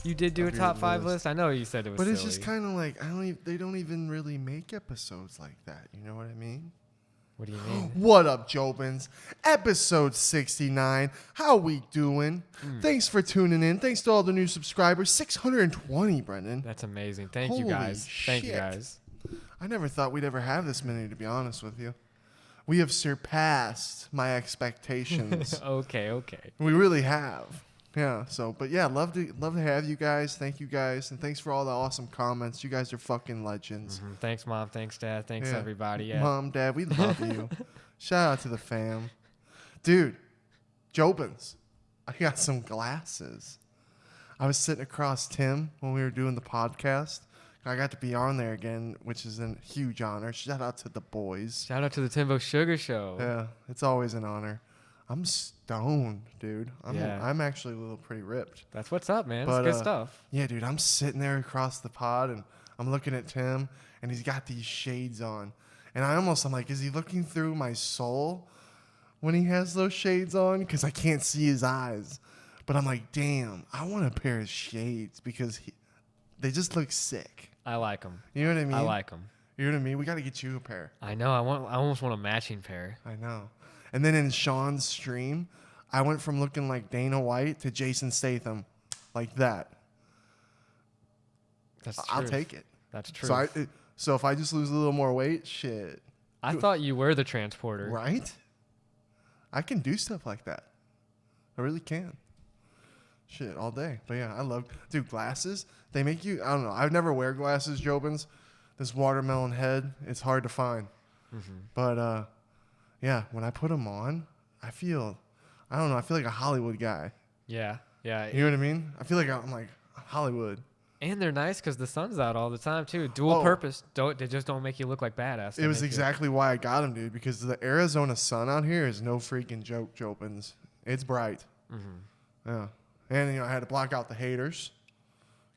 You did do a top 5 list? I know you said it was But silly. it's just kind of like, they don't even really make episodes like that. You know what I mean? What do you mean? What up, Jobins? Episode 69. How we doing? Thanks for tuning in. Thanks to all the new subscribers. 620, Brenden. That's amazing. Thank Holy you, guys. Thank you, shit. guys. I never thought we'd ever have this many, to be honest with you. We have surpassed my expectations. Okay. We really have. Yeah, but yeah, love to have you guys. Thank you guys, and thanks for all the awesome comments. You guys are fucking legends. Mm-hmm. Thanks, Mom. Thanks, Dad. Thanks, everybody. Yeah. Mom, Dad, we love you. Shout out to the fam. Dude, Jobins, I got some glasses. I was sitting across Tim when we were doing the podcast. I got to be on there again, which is a huge honor. Shout out to the boys. Shout out to the Timbo Sugar Show. Yeah, it's always an honor. I'm stoned, dude. I'm actually a little pretty ripped. That's what's up, man. It's good stuff. Yeah, dude. I'm sitting there across the pod, and I'm looking at Tim, and he's got these shades on. And I'm like, is he looking through my soul when he has those shades on? Because I can't see his eyes. But I'm like, damn, I want a pair of shades because they just look sick. I like them. You know what I mean? I like them. You know what I mean? We got to get you a pair. I know. I almost want a matching pair. I know. And then in Sean's stream, I went from looking like Dana White to Jason Statham, like that. That's true. I'll take it. That's true. So if I just lose a little more weight, shit. I thought you were the transporter. Right? I can do stuff like that. I really can. Shit, all day. But yeah, dude, glasses, they make you, I don't know. I never wear glasses, Jobins. This watermelon head, it's hard to find. Mm-hmm. But, yeah, when I put them on, I feel like a Hollywood guy. Yeah. You know what I mean? I feel like I'm like Hollywood. And they're nice because the sun's out all the time, too. Dual purpose. They just don't make you look like badass. It was exactly why I got them, dude, because the Arizona sun out here is no freaking joke, Jopins. It's bright. Mm-hmm. Yeah. And, I had to block out the haters.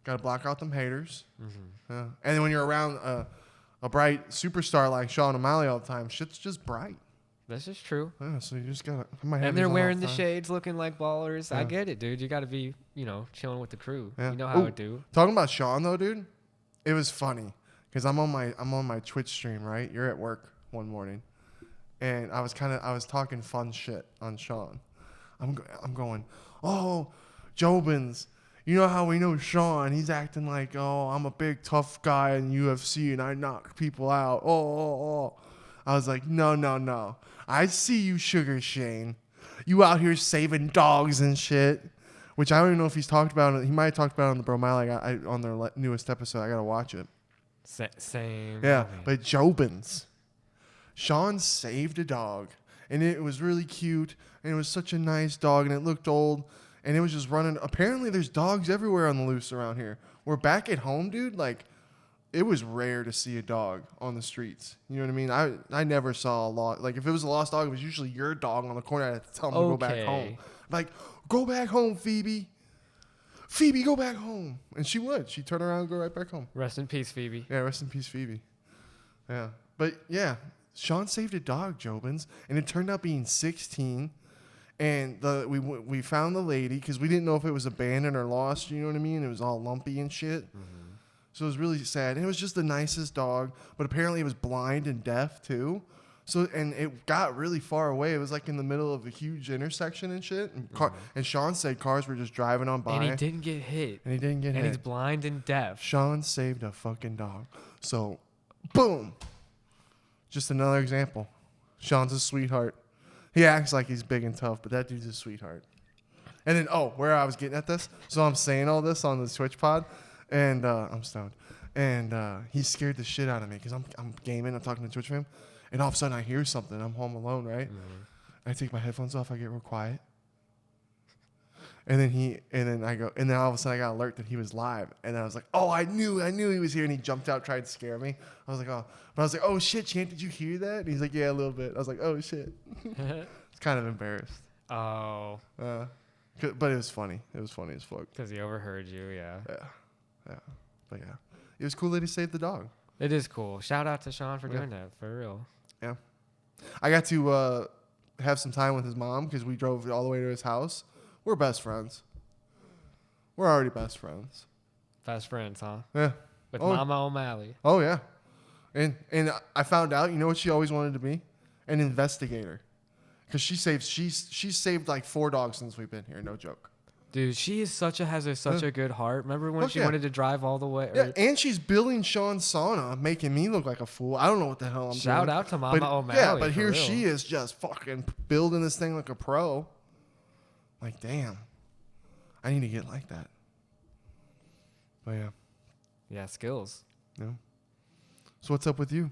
Got to block out them haters. Mm-hmm. Yeah. And then when you're around a bright superstar like Sean O'Malley all the time, shit's just bright. This is true. Yeah, so you just got to... And they're wearing the shades looking like ballers. Yeah. I get it, dude. You got to be, chilling with the crew. Yeah. You know how it do. Talking about Sean, though, dude, it was funny because I'm on my Twitch stream, right? You're at work one morning. And I was talking fun shit on Sean. I'm going, oh, Jobins, you know how we know Sean? He's acting like, oh, I'm a big tough guy in UFC and I knock people out. Oh. I was like, no. I see you, Sugar Shane. You out here saving dogs and shit. Which I don't even know if he's talked about it. He might have talked about it on the Bro Mile on their newest episode. I got to watch it. Same. Yeah, but Jobins. Sean saved a dog. And it was really cute. And it was such a nice dog. And it looked old. And it was just running. Apparently, there's dogs everywhere on the loose around here. We're back at home, dude. Like, it was rare to see a dog on the streets. You know what I mean? I never saw a lost. Like, if it was a lost dog, it was usually your dog on the corner. I had to tell him to go back home. Like, go back home, Phoebe. Phoebe, go back home. And she would. She'd turn around and go right back home. Rest in peace, Phoebe. Yeah, rest in peace, Phoebe. Yeah. But, yeah, Sean saved a dog, Jobins. And it turned out being 16. And we found the lady because we didn't know if it was abandoned or lost. You know what I mean? It was all lumpy and shit. Mm-hmm. So it was really sad. And it was just the nicest dog. But apparently it was blind and deaf, too. So and it got really far away. It was like in the middle of a huge intersection and shit. And, and Sean said cars were just driving on by. And he didn't get hit. And he's blind and deaf. Sean saved a fucking dog. So, boom. Just another example. Sean's a sweetheart. He acts like he's big and tough, but that dude's a sweetheart. And then, where I was getting at this. So I'm saying all this on the Twitch pod. And I'm stoned. And he scared the shit out of me because I'm gaming. I'm talking to Twitch with him. And all of a sudden I hear something. I'm home alone, right? Mm-hmm. I take my headphones off. I get real quiet. And then all of a sudden I got alert that he was live. And I was like, oh, I knew he was here. And he jumped out, tried to scare me. I was like, oh. But I was like, oh, shit, Chant, did you hear that? And he's like, yeah, a little bit. I was like, oh, shit. It's kind of embarrassed. Oh. But it was funny. It was funny as fuck. Because he overheard you, yeah. Yeah. But yeah. It was cool that he saved the dog. It is cool. Shout out to Sean for doing that, for real. Yeah. I got to have some time with his mom because we drove all the way to his house. We're best friends. We're already best friends. Best friends, huh? Yeah. With Mama O'Malley. Oh, yeah. And I found out, you know what she always wanted to be? An investigator. Because she's saved like 4 dogs since we've been here. No joke. Dude, she is such a good heart. Remember when she wanted to drive all the way? Yeah, and she's billing Sean's sauna, making me look like a fool. I don't know what the hell I'm doing. Shout out to Mama O'Malley. Yeah, but here she is just fucking building this thing like a pro. Like, damn. I need to get like that. But yeah. Yeah, skills. Yeah. So what's up with you?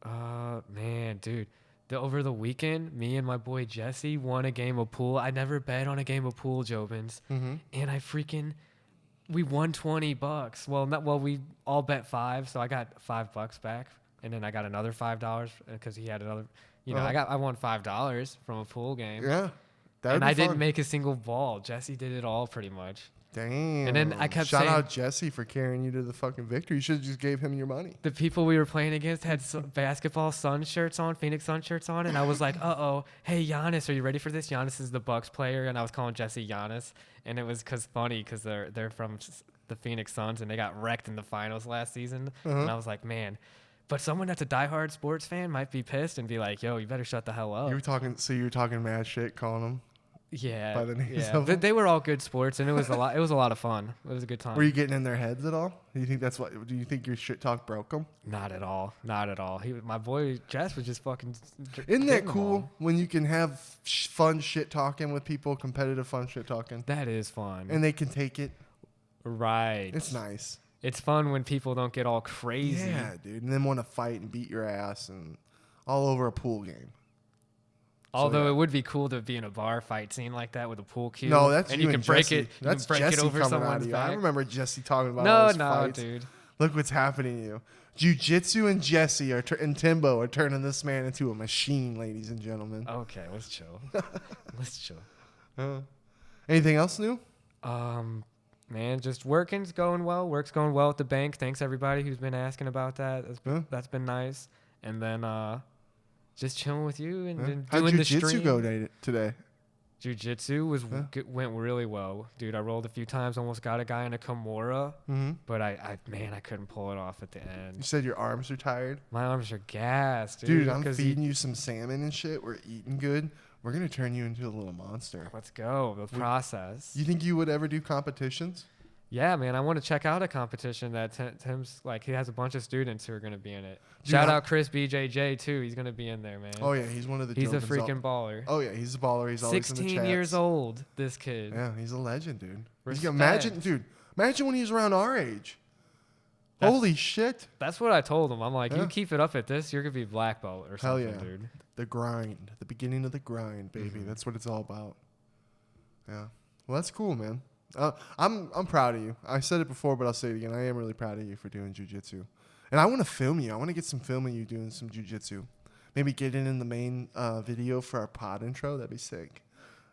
Man, dude. Over the weekend, me and my boy Jesse won a game of pool. I never bet on a game of pool, Jobins. Mm-hmm. And we won $20. Well, we all bet 5, so I got $5 back. And then I got another $5 because he had another, I won $5 from a pool game. Yeah. And I didn't make a single ball. Jesse did it all pretty much. Damn. And then I kept saying, shout out Jesse for carrying you to the fucking victory. You should have just gave him your money. The people we were playing against had basketball Sun shirts on, Phoenix Sun shirts on, and I was like, hey, Giannis, are you ready for this? Giannis is the Bucks player, and I was calling Jesse Giannis, and it was funny because they're from the Phoenix Suns, and they got wrecked in the finals last season, and I was like, man. But someone that's a diehard sports fan might be pissed and be like, yo, you better shut the hell up. You were talking mad shit, calling them. Yeah, by the names of but they were all good sports, and it was a lot. It was a lot of fun. It was a good time. Were you getting in their heads at all? Do you think that's what? Do you think your shit talk broke them? Not at all. Not at all. My boy Jess was just fucking. Isn't that cool when you can have fun shit talking with people, competitive fun shit talking? That is fun, and they can take it. Right. It's nice. It's fun when people don't get all crazy. Yeah, dude, and then want to fight and beat your ass and all over a pool game. Although it would be cool to be in a bar fight scene like that with a pool cue. No, that's and you can and break Jesse. it. You that's can break Jesse it over coming someone's out of you. back. I remember Jesse talking about all his fights. Dude. Look what's happening to you. Jiu-Jitsu and Jesse and Timbo are turning this man into a machine, ladies and gentlemen. Okay, let's chill. Let's chill. Anything else new? Man, just working's going well. Work's going well at the bank. Thanks everybody who's been asking about that. That's been nice. And then just chilling with you and doing the stream. How'd Jiu-Jitsu go today? Jiu-Jitsu went really well, dude. I rolled a few times, almost got a guy in a Kimura, but I couldn't pull it off at the end. You said your arms are tired? My arms are gassed, dude. I'm feeding you some salmon and shit. We're eating good. We're gonna turn you into a little monster. Let's go. The process. You think you would ever do competitions? Yeah, man. I want to check out a competition that Tim's like. He has a bunch of students who are gonna be in it. Shout out Chris BJJ too. He's gonna be in there, man. Oh yeah, he's one of the. He's a freaking baller. Oh yeah, he's a baller. He's always 16 in the chats. years old. This kid. Yeah, he's a legend, dude. Respect. Imagine when he's around our age. Holy shit. That's what I told him. I'm like, you keep it up at this, you're gonna be black belt or something, dude. The grind, the beginning of the grind, baby. Mm-hmm. That's what it's all about. Yeah. Well, that's cool, man. I'm proud of you. I said it before, but I'll say it again. I am really proud of you for doing jiu-jitsu. And I want to film you. I want to get some film of you doing some jiu-jitsu. Maybe get it in the main video for our pod intro. That'd be sick.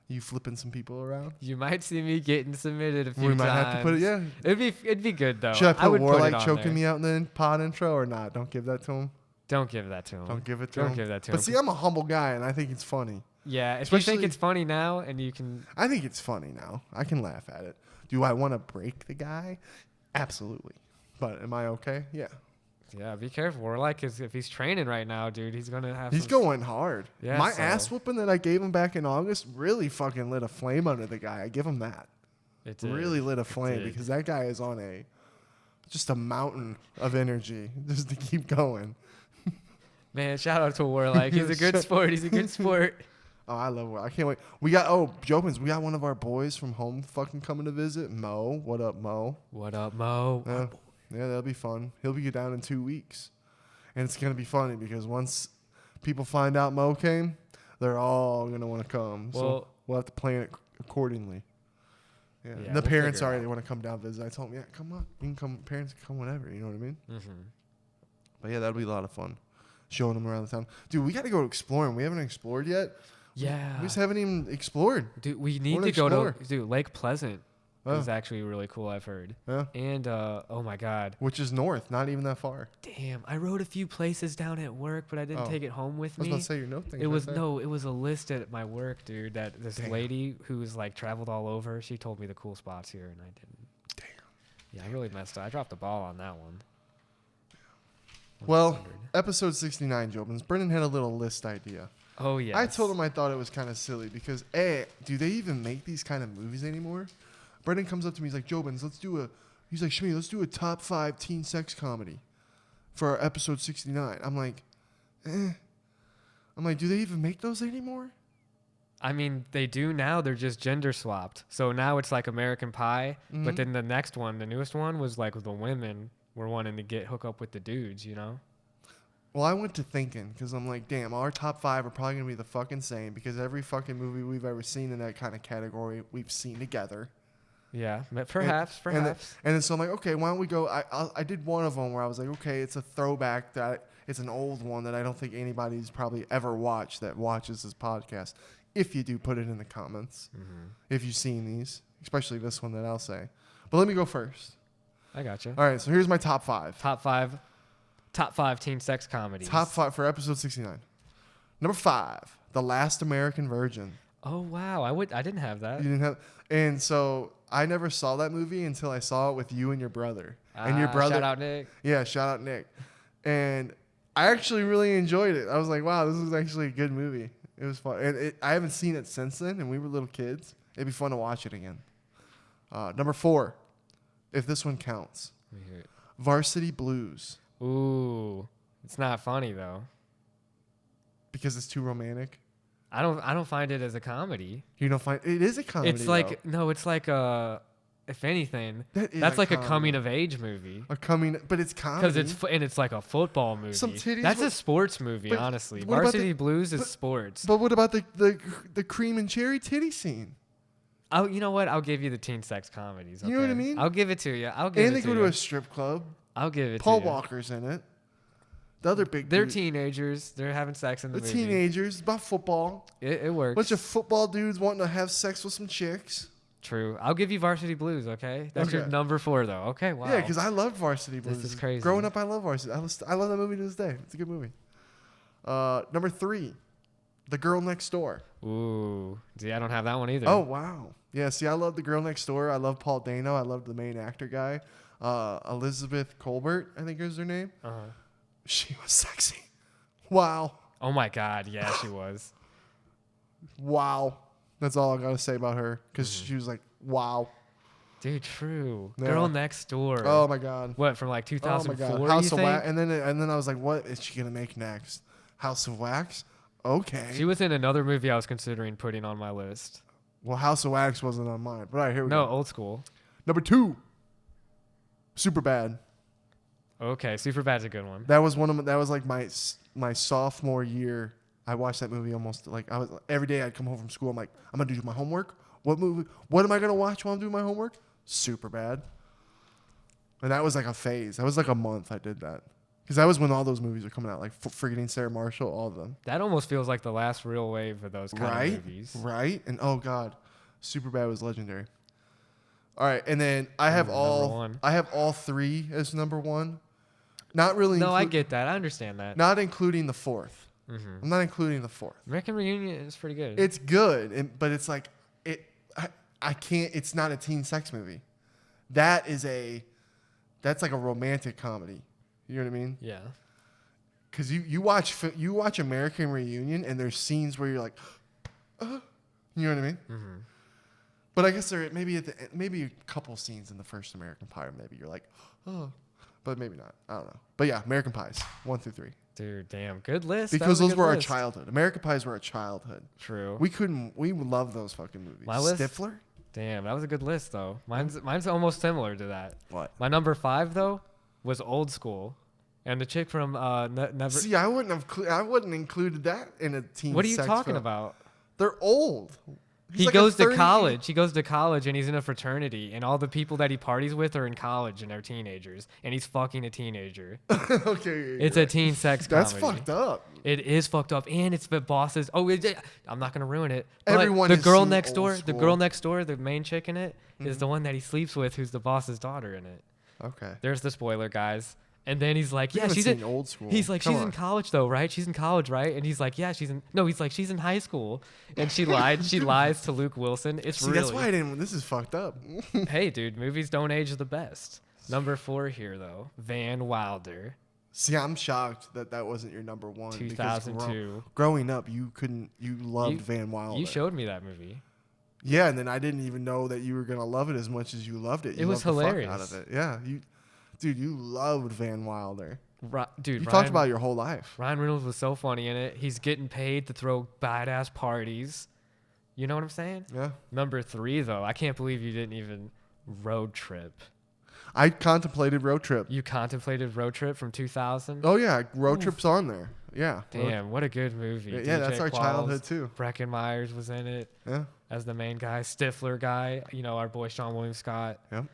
You flipping some people around. You might see me getting submitted a few times. We might have to put it, yeah. It'd be good, though. Should I put Warlike choking me out in the pod intro or not? Don't give that to him. Don't give that to him. Don't give it to him. Don't give that to him. But see, I'm a humble guy, and I think it's funny. Yeah, if you think it's funny now and you can... I think it's funny now. I can laugh at it. Do I want to break the guy? Absolutely. But am I okay? Yeah. Yeah, be careful. Warlike, if he's training right now, dude, he's going to have He's going hard. Yeah, my ass whooping that I gave him back in August really fucking lit a flame under the guy. I give him that. It did. Really lit a flame because that guy is on just a mountain of energy just to keep going. Man, shout out to Warlike. He's a good sport. He's a good sport. Oh, I love Warlike. I can't wait. We got, Jobins, we got one of our boys from home fucking coming to visit. Mo. What up, Mo? What up, Mo? Yeah, that'll be fun. He'll be down in 2 weeks. And it's going to be funny because once people find out Mo came, they're all going to want to come. Well, so we'll have to plan it accordingly. Yeah, the parents already want to come down visit. I told them, yeah, come on. You can come. Parents can come whenever. You know what I mean? Mm-hmm. But yeah, that'll be a lot of fun. Showing them around the town. Dude, we got to go exploring. We haven't explored yet. Yeah. We just haven't even explored. Dude, we need to go to Lake Pleasant. Is actually really cool, I've heard. Yeah. And, oh my God. Which is north, not even that far. Damn, I wrote a few places down at work, but I didn't take it home with me. I was about to say your note thing. It was a list at my work, dude, that this lady who's like traveled all over, she told me the cool spots here, and I didn't. Yeah, I really messed up. I dropped the ball on that one. Well, 100. episode 69, Jobins. Brenden had a little list idea. Oh, yeah. I told him I thought it was kind of silly because, A, do they even make these kind of movies anymore? Brenden comes up to me, he's like, Jobins, he's like, Schmitty, let's do a top 5 teen sex comedy for our episode 69. I'm like, I'm like, do they even make those anymore? I mean, they do now. They're just gender swapped. So now it's like American Pie. Mm-hmm. But then the next one, the newest one, was like the women were wanting to hook up with the dudes, you know? Well, I went to thinking because I'm like, damn, our top 5 are probably going to be the fucking same because every fucking movie we've ever seen in that kind of category, we've seen together. Yeah, perhaps. And then so I'm like, okay, why don't we go? I did one of them where I was like, okay, it's a throwback that it's an old one that I don't think anybody's probably ever watched that watches this podcast. If you do, put it in the comments. Mm-hmm. If you've seen these, especially this one that I'll say. But let me go first. I gotcha. All right, so here's my top 5. Top five teen sex comedies. Top 5 for episode 69. Number 5, The Last American Virgin. Oh wow, I didn't have that. You didn't have, and so I never saw that movie until I saw it with you and your brother. And your brother. Shout out Nick. Yeah, shout out Nick. And I actually really enjoyed it. I was like, wow, this is actually a good movie. It was fun. And I haven't seen it since then, and we were little kids. It'd be fun to watch it again. Number 4, if this one counts, Let me hear it. Varsity Blues. Ooh, it's not funny though. Because it's too romantic. I don't find it as a comedy. You don't find it is a comedy. It's like it's like if anything, that's like a coming of age movie. But it's comedy. Because it's like a football movie. Some titties That's with- a sports movie, but honestly. what about Varsity the- Blues is but- sports. But what about the cream and cherry titty scene? You know what? I'll give you the teen sex comedies. You know what I okay? mean? I'll give it to you. I'll give And it they to go you. to a strip club. I'll give it Paul to you. Walker's in it. The other big They're dude. teenagers. They're having sex in the The movie. teenagers. It's about football. It works. Bunch of football dudes wanting to have sex with some chicks. True. I'll give you Varsity Blues, okay? That's your Okay. number 4, though. Okay, wow. Yeah, because I loved Varsity Blues. is crazy. Growing up, I love Varsity. I love that movie to this day. It's a good movie. Number 3, The Girl Next Door. Ooh. See, I don't have that one either. Oh, wow. Yeah, see, I love The Girl Next Door. I love Paul Dano. I love the main actor guy. Elizabeth Colbert, I think is her name. Uh-huh. She was sexy. Wow. Oh, my God. Yeah, she was. Wow. That's all I got to say about her because Mm-hmm. she was like, wow. Dude, true. Yeah. Girl Next Door. Oh, my God. What, from like Oh, my 2004, God. you House of think? Wax. And then I was like, what is she going to make next? House of Wax? Okay. She was in another movie I was considering putting on my list. Well, House of Wax wasn't on mine. But all right, here we No, go. Old School. Number 2, Superbad. Okay, Superbad's a good one. That was like my sophomore year. I watched that movie almost like every day I'd come home from school. I'm like, I'm gonna do my homework. What movie? What am I gonna watch while I'm doing my homework? Superbad. And that was like a phase. That was like a month I did that. Because that was when all those movies were coming out, like Forgetting Sarah Marshall, all of them. That almost feels like the last real wave of those kind of movies. Right? And oh God, Superbad was legendary. All right, and then I have all 3 as number 1. Not really. No, I get that. I understand that. Not including the 4th. Mm-hmm. I'm not including the 4th. American Reunion is pretty good. It's good, but it's like I can't. It's not a teen sex movie. That's like a romantic comedy. You know what I mean? Yeah. Because you watch American Reunion and there's scenes where you're like, you know what I mean? Mm-hmm. But I guess there maybe a couple scenes in the first American Pie, maybe you're like, oh, but maybe not. I don't know. But yeah, American Pies 1 through 3. Dude, damn, good list. Because That was those a good were our list. childhood. American Pies were our childhood. True. We love those fucking movies. My list? Stifler? Damn, that was a good list though. Mine's almost similar to that. What? My number 5 though was Old School, and the chick from Never. See, I wouldn't included that in a teen. What are you sex talking film. about? They're old. He's He like a goes to 30 college. He goes to college and he's in a fraternity, and all the people that he parties with are in college and they're teenagers, and he's fucking a teenager. Okay. It's a teen sex comedy. That's fucked up. It is fucked up, and it's the bosses. Oh, I'm not gonna ruin it. But Everyone the has girl seen next Old door, the School. girl next door, the main chick in it is the one that he sleeps with, who's the boss's daughter in it. Okay. There's the spoiler, guys. And then he's like, We yeah, haven't she's seen in old school. He's like, Come she's on. in college though, right? She's in college, right? And he's like, yeah, he's like, she's in high school. And she lied. She lies to Luke Wilson. It's See, really, that's why I didn't. This is fucked up. hey, dude, movies don't age the best. Number 4 here though, Van Wilder, See, I'm shocked that wasn't your number one. because 2002. Growing up, you loved You- Van Wilder. You showed me that movie. Yeah, and then I didn't even know that you were gonna love it as much as you loved it. You It was loved the fuck hilarious. out of it. Yeah, you loved Van Wilder. Dude, You Ryan, talked about your whole life. Ryan Reynolds was so funny in it. He's getting paid to throw badass parties. You know what I'm saying? Yeah, Number 3 though, I can't believe you didn't even Road Trip. I contemplated Road Trip. You contemplated Road Trip from 2000? Oh yeah, Road Trip's on there. Yeah. Damn, what a good movie. Yeah, that's DJ our Qualls, childhood too. Breckin Myers was in it Yeah. as the main guy. Stifler guy, our boy Sean William Scott. Yep.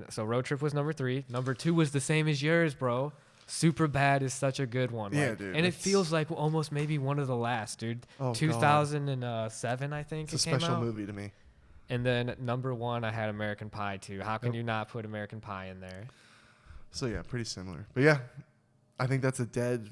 So Road Trip was number 3. Number 2 was the same as yours, bro. Super Bad is such a good one. Yeah, like, dude, and it it's- feels like almost maybe one of the last, dude. Oh, God. 2007, I think It's a it came special out. movie to me. And then number 1, I had American Pie too. How can you not put American Pie in there? So yeah, pretty similar. But yeah, I think that's a dead.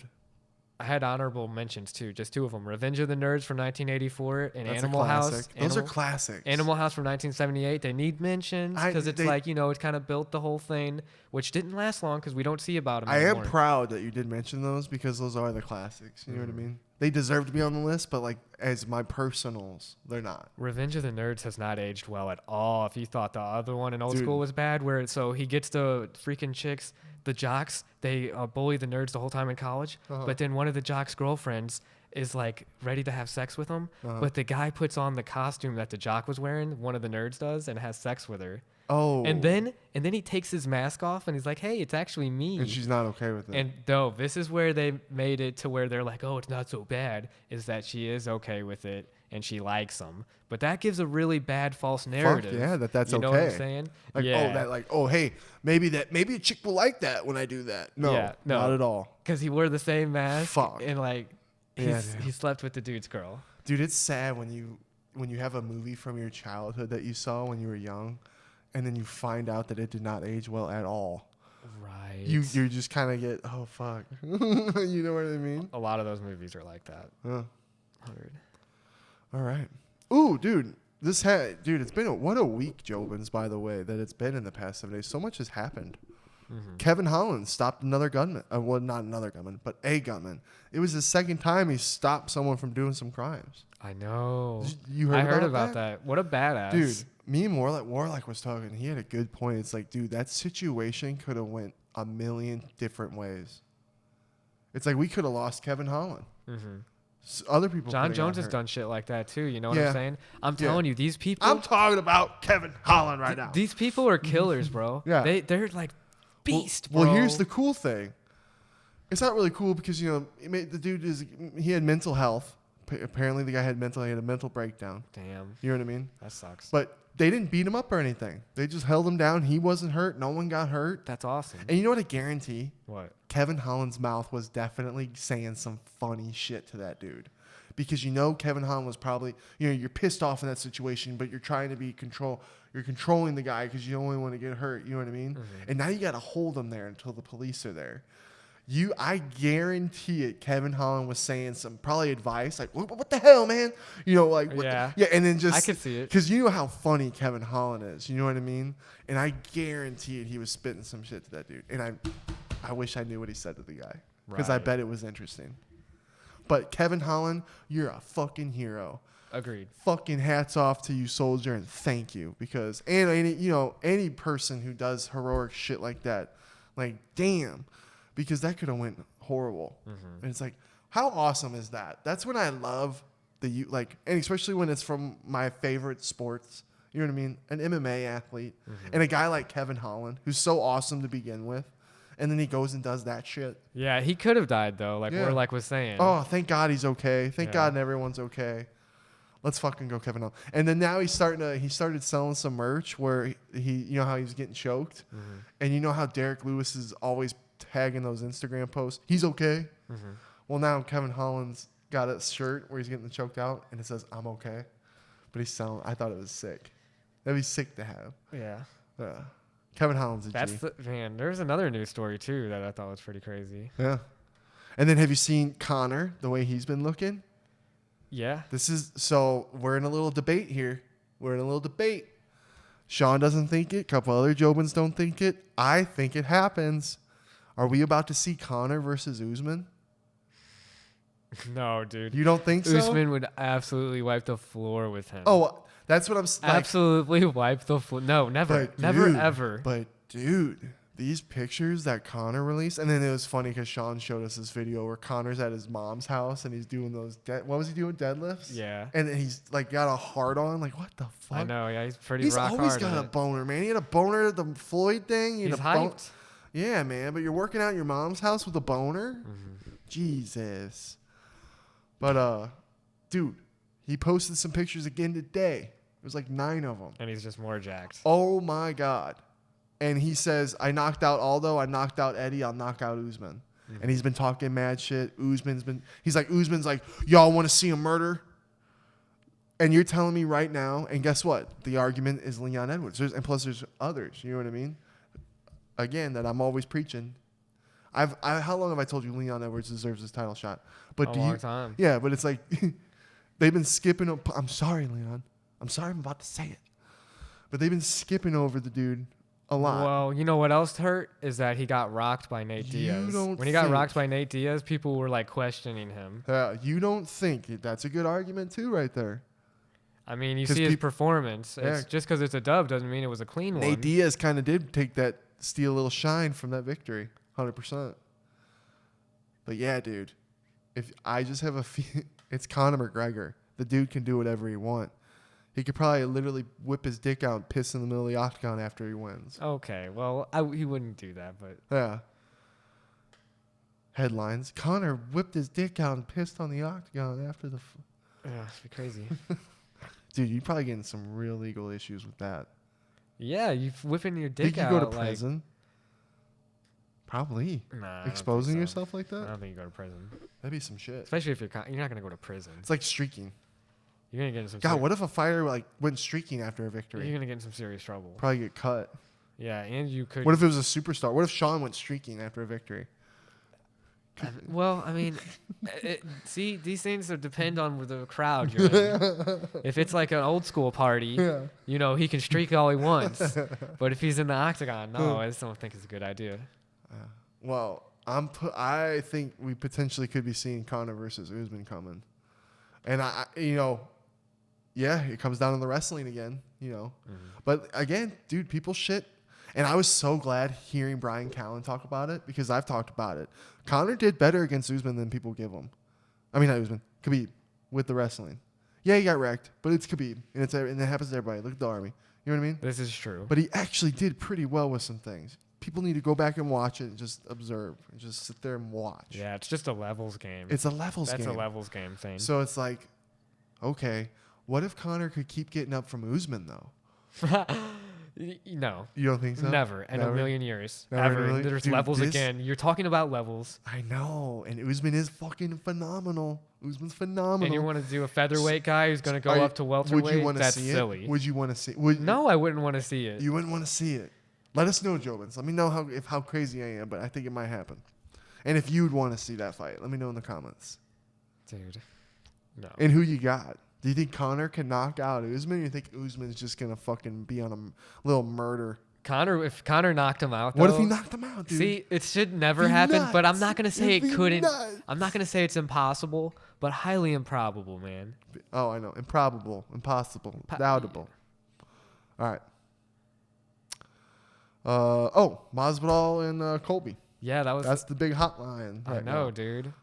I had honorable mentions too, just 2 of them. Revenge of the Nerds from 1984 and That's Animal a House. classic. Those are classics. Animal House from 1978. They need mentions because it's it kind of built the whole thing, which didn't last long because we don't see about them I am anymore. proud that you did mention those because those are the classics. You know what I mean? They deserve to be on the list, but like as my personals, they're not. Revenge of the Nerds has not aged well at all. If you thought the other one in old Dude. school was bad, so he gets the freaking chicks, the jocks, they bully the nerds the whole time in college, but then one of the jocks' girlfriends is like ready to have sex with him, but the guy puts on the costume that the jock was wearing, one of the nerds does, and has sex with her. Oh. And then he takes his mask off and he's like, "Hey, it's actually me." And she's not okay with it. And no, this is where they made it to where they're like, "Oh, it's not so bad." Is that she is okay with it and she likes him, but that gives a really bad false narrative. yeah, that's you know what I'm okay. saying? Like, yeah. hey, maybe a chick will like that when I do that. No, Yeah, no. not at all. Because he wore the same mask. Fuck. And like, Yeah, he slept with the dude's girl. Dude, it's sad when you have a movie from your childhood that you saw when you were young, and then you find out that it did not age well at all. Right. You just kind of get, oh fuck, you know what I mean? A lot of those movies are like that. Yeah. 100. All right. Ooh, dude, it's been what a week, Jobins, by the way, that it's been in the past 7 days. So much has happened. Mm-hmm. Kevin Holland stopped another gunman. Well, not another gunman, but a gunman. It was the second time he stopped someone from doing some crimes. I know. You heard I about heard about that. What a badass. Dude, me and Warlock was talking. He had a good point. It's like, dude, that situation could have went a million different ways. It's like we could have lost Kevin Holland. Mm-hmm. Other people. John coulda Jones got has hurt. done shit like that too. You know what Yeah. I'm saying? I'm Yeah. telling you, these people. I'm talking about Kevin Holland right now. These people are killers, bro. Yeah. They're like beast, Well, bro. here's the cool thing. It's not really cool because the dude he had mental health. Apparently, the guy had a mental breakdown. Damn, You know what I mean? that sucks. But they didn't beat him up or anything. They just held him down. He wasn't hurt. No one got hurt. That's awesome. And you know what I guarantee? What? Kevin Holland's mouth was definitely saying some funny shit to that dude. Because Kevin Holland was probably, you're pissed off in that situation, but you're trying to be you're controlling the guy because you don't want to get hurt. You know what I mean? Mm-hmm. And now you got to hold him there until the police are there. I guarantee it. Kevin Holland was saying some probably advice like, "What the hell, man?" What Yeah. and then just I could see it. because you know how funny Kevin Holland is. You know what I mean? And I guarantee it. He was spitting some shit to that dude. And I wish I knew what he said to the guy because I Right. bet it was interesting. But Kevin Holland, you're a fucking hero. Agreed. Fucking hats off to you, soldier, and thank you because any person who does heroic shit like that, like damn, because that could have went horrible. Mm-hmm. And it's like, how awesome is that? That's when I love and especially when it's from my favorite sports. You know what I mean? An MMA athlete and a guy like Kevin Holland, who's so awesome to begin with, and then he goes and does that shit. Yeah, he could have died though, like Yeah. Warlock was saying. Oh, thank God he's okay. Thank Yeah. God and everyone's okay. Let's fucking go, Kevin Holland. And then now he started selling some merch where he how he was getting choked, and you know how Derek Lewis is always tagging those Instagram posts. He's okay. Well, now Kevin Holland's got a shirt where he's getting choked out, and it says "I'm okay," but he's selling. I thought it was sick. That'd be sick to have. Yeah. Kevin Holland's a That's G. man. There's another news story too that I thought was pretty crazy. Yeah. And then have you seen Connor, the way he's been looking? Yeah. So we're in a little debate here. Sean doesn't think it. A couple other Jobins don't think it. I think it happens. Are we about to see Connor versus Usman? No, dude. You don't think so? Usman would absolutely wipe the floor with him. Oh, that's what I'm like. Absolutely wipe the floor. No, never. But Never, dude, ever. But, dude, these pictures that Connor released, and then it was funny because Sean showed us this video where Connor's at his mom's house and he's doing those, what was he doing, deadlifts? Yeah. And then he's like got a heart on. Like, what the fuck? I know. Yeah, he's pretty He's rock always hard. got in a it. boner, man. He had a boner at the Floyd thing. He had He's a hyped. Yeah, man. But you're working out in your mom's house with a boner? Mm-hmm. Jesus. But, dude, he posted some pictures again today. It was like 9 of them. And he's just more jacked. Oh, my God. And he says, I knocked out Aldo. I knocked out Eddie. I'll knock out Usman. And he's been talking mad shit. He's like, Usman's like, y'all want to see a murder? And you're telling me right now, and guess what? The argument is Leon Edwards. And plus there's others. You know what I mean? Again, that I'm always preaching. How long have I told you Leon Edwards deserves his title shot? But A long time. Yeah, but it's like, they've been skipping. I'm sorry, Leon. I'm sorry I'm about to say it. But they've been skipping over the dude a lot. Well, you know what else hurt is that he got rocked by Nate Diaz. When he got rocked by Nate Diaz, people were like questioning him. You don't think that's a good argument too, right there? I mean, you see his performance. Yeah. It's just because it's a dub doesn't mean it was a clean one. Nate Diaz kind of did steal a little shine from that victory, 100%. But yeah, dude, if I just have it's Conor McGregor. The dude can do whatever he wants. He could probably literally whip his dick out and piss in the middle of the octagon after he wins. Okay, well, he wouldn't do that, but Yeah. Headlines: Conor whipped his dick out and pissed on the octagon after the. yeah, it'd be crazy. Dude, you'd probably get in some real legal issues with that. Yeah, you whipping your Think dick you out. go to like, prison? Probably. Nah, I don't Exposing think so. yourself like I that? don't think you go to prison, That'd be some shit. especially if you're not gonna go to prison. It's like streaking. You're gonna get in some. God, what if a fighter like went streaking after a victory? You're gonna get in some serious trouble. Probably get cut. Yeah, and you could. What if it was a superstar? What if Sean went streaking after a victory? Well, I mean, see, these things depend on the crowd you're in. If it's like an old school party, you know, he can streak all he wants. But if he's in the octagon, no, I just don't think it's a good idea. Well, I think we potentially could be seeing Conor versus Usman coming, and it comes down to the wrestling again, you know. But again, dude, people shit. And I was so glad hearing Brian Callen talk about it because I've talked about it. Conor did better against Usman than people give him. I mean, not Usman, Khabib with the wrestling. Yeah, he got wrecked, but it's Khabib, and it happens to everybody. Look at the Army. You know what I mean? This is true. But he actually did pretty well with some things. People need to go back and watch it and just observe and just sit there and watch. Yeah, it's just a levels game. It's a levels game. That's a levels game thing. So it's like, okay, what if Conor could keep getting up from Usman though? No. You don't think so? Never in a million years. Never Ever. really? There's Dude, levels again. You're talking about levels. I know. And Usman is fucking phenomenal. Usman's phenomenal. And you want to do a featherweight guy who's going to go up to welterweight? Would you want to That's see silly. it? Would you want to see it? No, I wouldn't want to see it. You wouldn't want to see it. Let us know, Jobins. Let me know how crazy I am, but I think it might happen. And if you'd want to see that fight, let me know in the comments. Dude. No. And who you got? Do you think Conor can knock out Usman? Or you think Usman's just going to fucking be on a little murder? If Conor knocked him out, though, What if he knocked him out, dude? See, it should never Be happen, nuts. but I'm not going to say It'd it be couldn't. nuts. I'm not going to say it's impossible, but highly improbable, man. Oh, I know. Improbable. Impossible. Doubtable. All right. Masvidal and Colby. Yeah, That's the big hotline. I know, dude.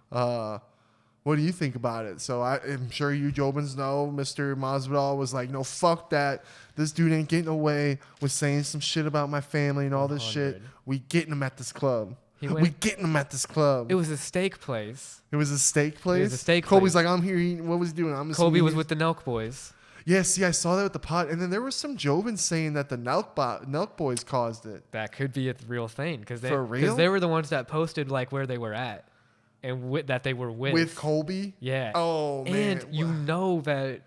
What do you think about it? So I'm sure you Jobins know Mr. Masvidal was like, no, fuck that. This dude ain't getting away with saying some shit about my family and all this shit. 100. We getting him at this club. He We went- getting him at this club. It was a steak place. It was a steak place? It was a steak Colby's place. like, I'm here eating. What was he doing? Colby was with the Nelk boys. Yeah, see, I saw that with the pot. And then there was some Jobins saying that the Nelk boys caused it. That could be a real thing because For real? they were the ones that posted like where they were at and that they were With Colby? Yeah. Oh, man. And you know that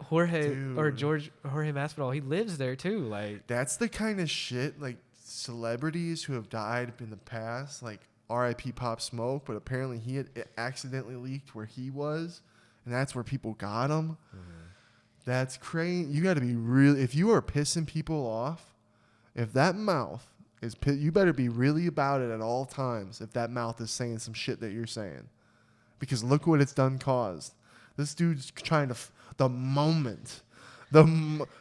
Jorge Dude. Masvidal, he lives there too. Like, That's the kind of shit, like, celebrities who have died in the past, like R.I.P. Pop Smoke, but apparently he had accidentally leaked where he was, and that's where people got him. That's crazy. You got to be really, if you are pissing people off, if that mouth is, you better be really about it at all times if that mouth is saying some shit that you're saying. Because look what it's done caused. This dude's trying to,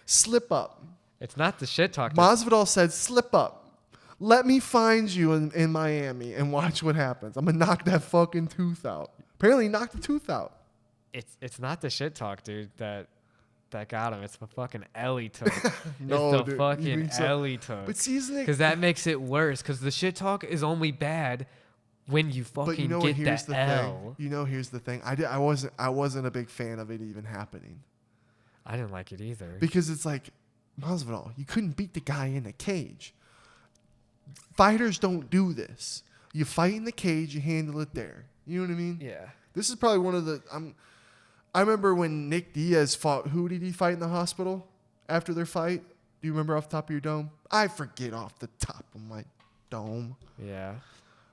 slip up. It's not the shit talk. Masvidal said, slip up. Let me find you in Miami and watch what happens. I'm going to knock that fucking tooth out. Apparently he knocked the tooth out. It's not the shit talk, dude, that got him. It's the fucking Ellie took. No, it's the dude, fucking Ellie took. But see, isn't it? Because that makes it worse. Because the shit talk is only bad when you fucking get that L. Here's the thing. I wasn't a big fan of it even happening. I didn't like it either. Because it's like, Masvidal, you couldn't beat the guy in a cage. Fighters don't do this. You fight in the cage, you handle it there. You know what I mean? Yeah. This is probably one of the. I remember when Nick Diaz fought. Who did he fight in the hospital after their fight? Do you remember off the top of your dome? I forget off the top of my dome. Yeah.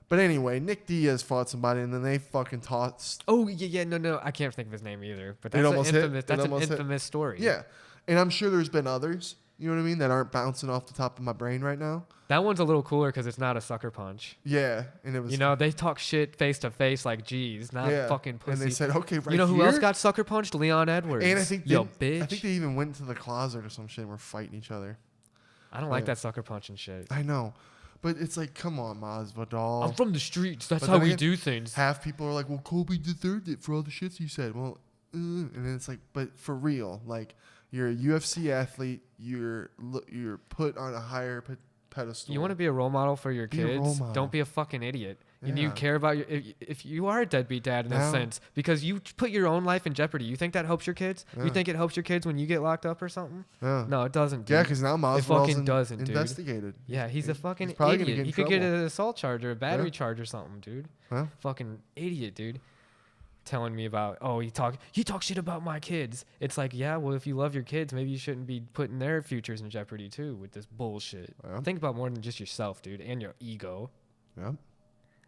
But anyway, Nick Diaz fought somebody, and then they fucking tossed. Oh yeah, no, I can't think of his name either. But that's an infamous story. Yeah, and I'm sure there's been others. You know what I mean? That aren't bouncing off the top of my brain right now. That one's a little cooler because it's not a sucker punch. Yeah, and it was. They talk shit face to face like, geez, not fucking pussy. And they said, okay, right. You know who here? else got sucker punched? Leon Edwards. And I think bitch. I think they even went to the closet or some shit and were fighting each other. I don't like that sucker punch and shit. I know, but it's like, come on, Masvidal. I'm from the streets. That's how we do things. Half people are like, well, Colby deserved it for all the shits he said. Well, and then it's like, but for real, like. You're a UFC athlete. You're put on a higher pedestal. You want to be a role model for your Be a role kids? model. Don't be a fucking idiot. Yeah. You care about your. If you are a deadbeat dad in a sense, because you put your own life in jeopardy. You think that helps your kids? Yeah. You think it helps your kids when you get locked up or something? Yeah. No, it doesn't. Dude. Yeah, because now Masvidal's investigated. Yeah, he's a fucking idiot. He could get an assault charge or a battery charge or something, dude. Huh? Fucking idiot, dude. Telling me about, you talk shit about my kids. It's like, yeah, well, if you love your kids, maybe you shouldn't be putting their futures in jeopardy too with this bullshit. Yeah. Think about more than just yourself, dude, and your ego. Yeah.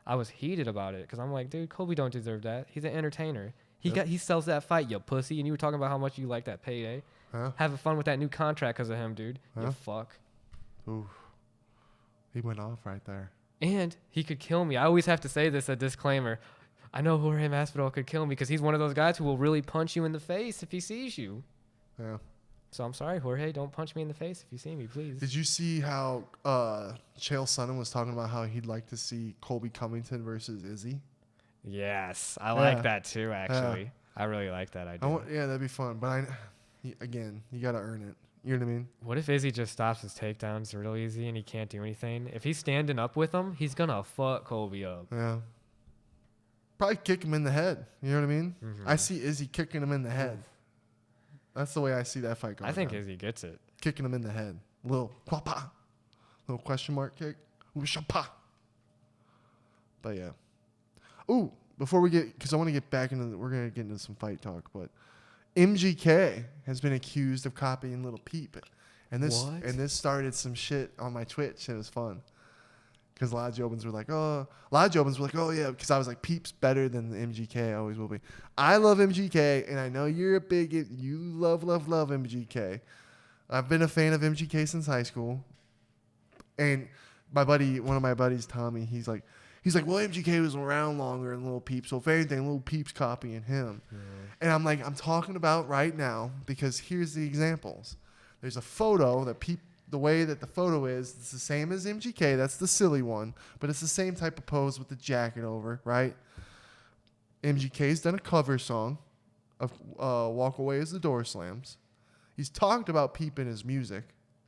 I was heated about it because I'm like, dude, Colby don't deserve that. He's an entertainer. He sells that fight, you pussy. And you were talking about how much you like that payday. Huh? Having fun with that new contract because of him, dude. Huh? You fuck. Ooh. He went off right there. And he could kill me. I always have to say this, a disclaimer. I know Jorge Masvidal could kill me because he's one of those guys who will really punch you in the face if he sees you. Yeah. So I'm sorry, Jorge. Don't punch me in the face if you see me, please. Did you see how Chael Sonnen was talking about how he'd like to see Colby Covington versus Izzy? Yes. I like that too, actually. I really like that idea. That'd be fun. But again, you got to earn it. You know what I mean? What if Izzy just stops his takedowns real easy and he can't do anything? If he's standing up with him, he's going to fuck Colby up. Yeah. Probably kick him in the head. You know what I mean? Mm-hmm. I see Izzy kicking him in the head. That's the way I see that fight going. I think Izzy gets it. Kicking him in the head. Little question mark kick. But yeah. Ooh, before we get, because I want to get back into, we're going to get into some fight talk, but MGK has been accused of copying Lil Peep. And this started some shit on my Twitch. It was fun. Because a lot of Jobins were like, oh yeah, because I was like, Peep's better than the MGK. I always will be. I love MGK, and I know you're a bigot. You love MGK. I've been a fan of MGK since high school. And one of my buddies, Tommy, he's like, well, MGK was around longer than Lil Peep, so if anything, Lil Peep's copying him. Yeah. And I'm like, I'm talking about right now, because here's the examples. There's a photo that Peep, the way that the photo is, it's the same as MGK. That's the silly one. But it's the same type of pose with the jacket over, right? MGK's done a cover song of Walk Away as the Door Slams. He's talked about Peep in his music,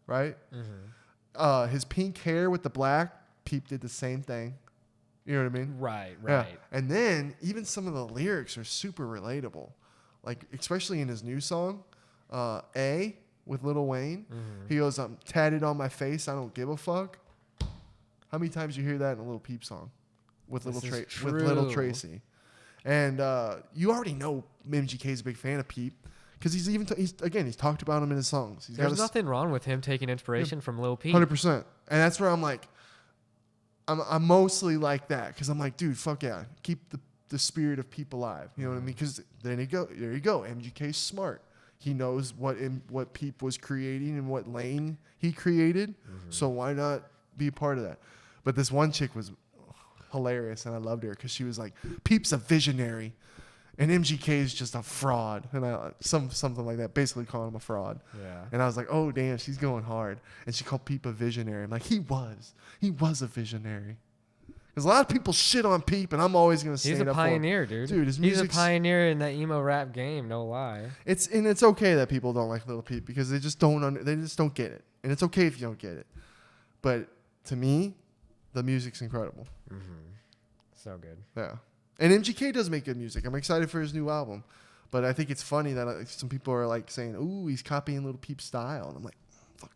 right? Mm-hmm. His pink hair with the black, Peep did the same thing. You know what I mean? Right. Yeah. And then even some of the lyrics are super relatable. Like, especially in his new song, A, with Lil Wayne. Mm-hmm. He goes, I'm tatted on my face, I don't give a fuck. How many times you hear that in a Lil Peep song with Little Tracy? And you already know MGK's a big fan of Peep because he's talked about him in his songs. There's nothing wrong with him taking inspiration from Lil Peep. 100%. And that's where I'm like, I'm mostly like that because I'm like, dude, fuck yeah, keep the spirit of Peep alive. You know what I mean? Because there you go. MGK's smart. He knows what Peep was creating and what lane he created. Mm-hmm. So why not be a part of that? But this one chick was hilarious, and I loved her because she was like, Peep's a visionary, and MGK is just a fraud, and something like that, basically calling him a fraud. Yeah. And I was like, oh damn, she's going hard, and she called Peep a visionary. I'm like, he was a visionary. Because a lot of people shit on Peep, and I'm always gonna stand up for him. He's a pioneer, dude. Dude, he's a pioneer in that emo rap game. No lie. It's okay that people don't like Lil Peep because they just don't get it, and it's okay if you don't get it. But to me, the music's incredible. Mm-hmm. So good. Yeah, and MGK does make good music. I'm excited for his new album, but I think it's funny that some people are like saying, "Ooh, he's copying Lil Peep's style," and I'm like,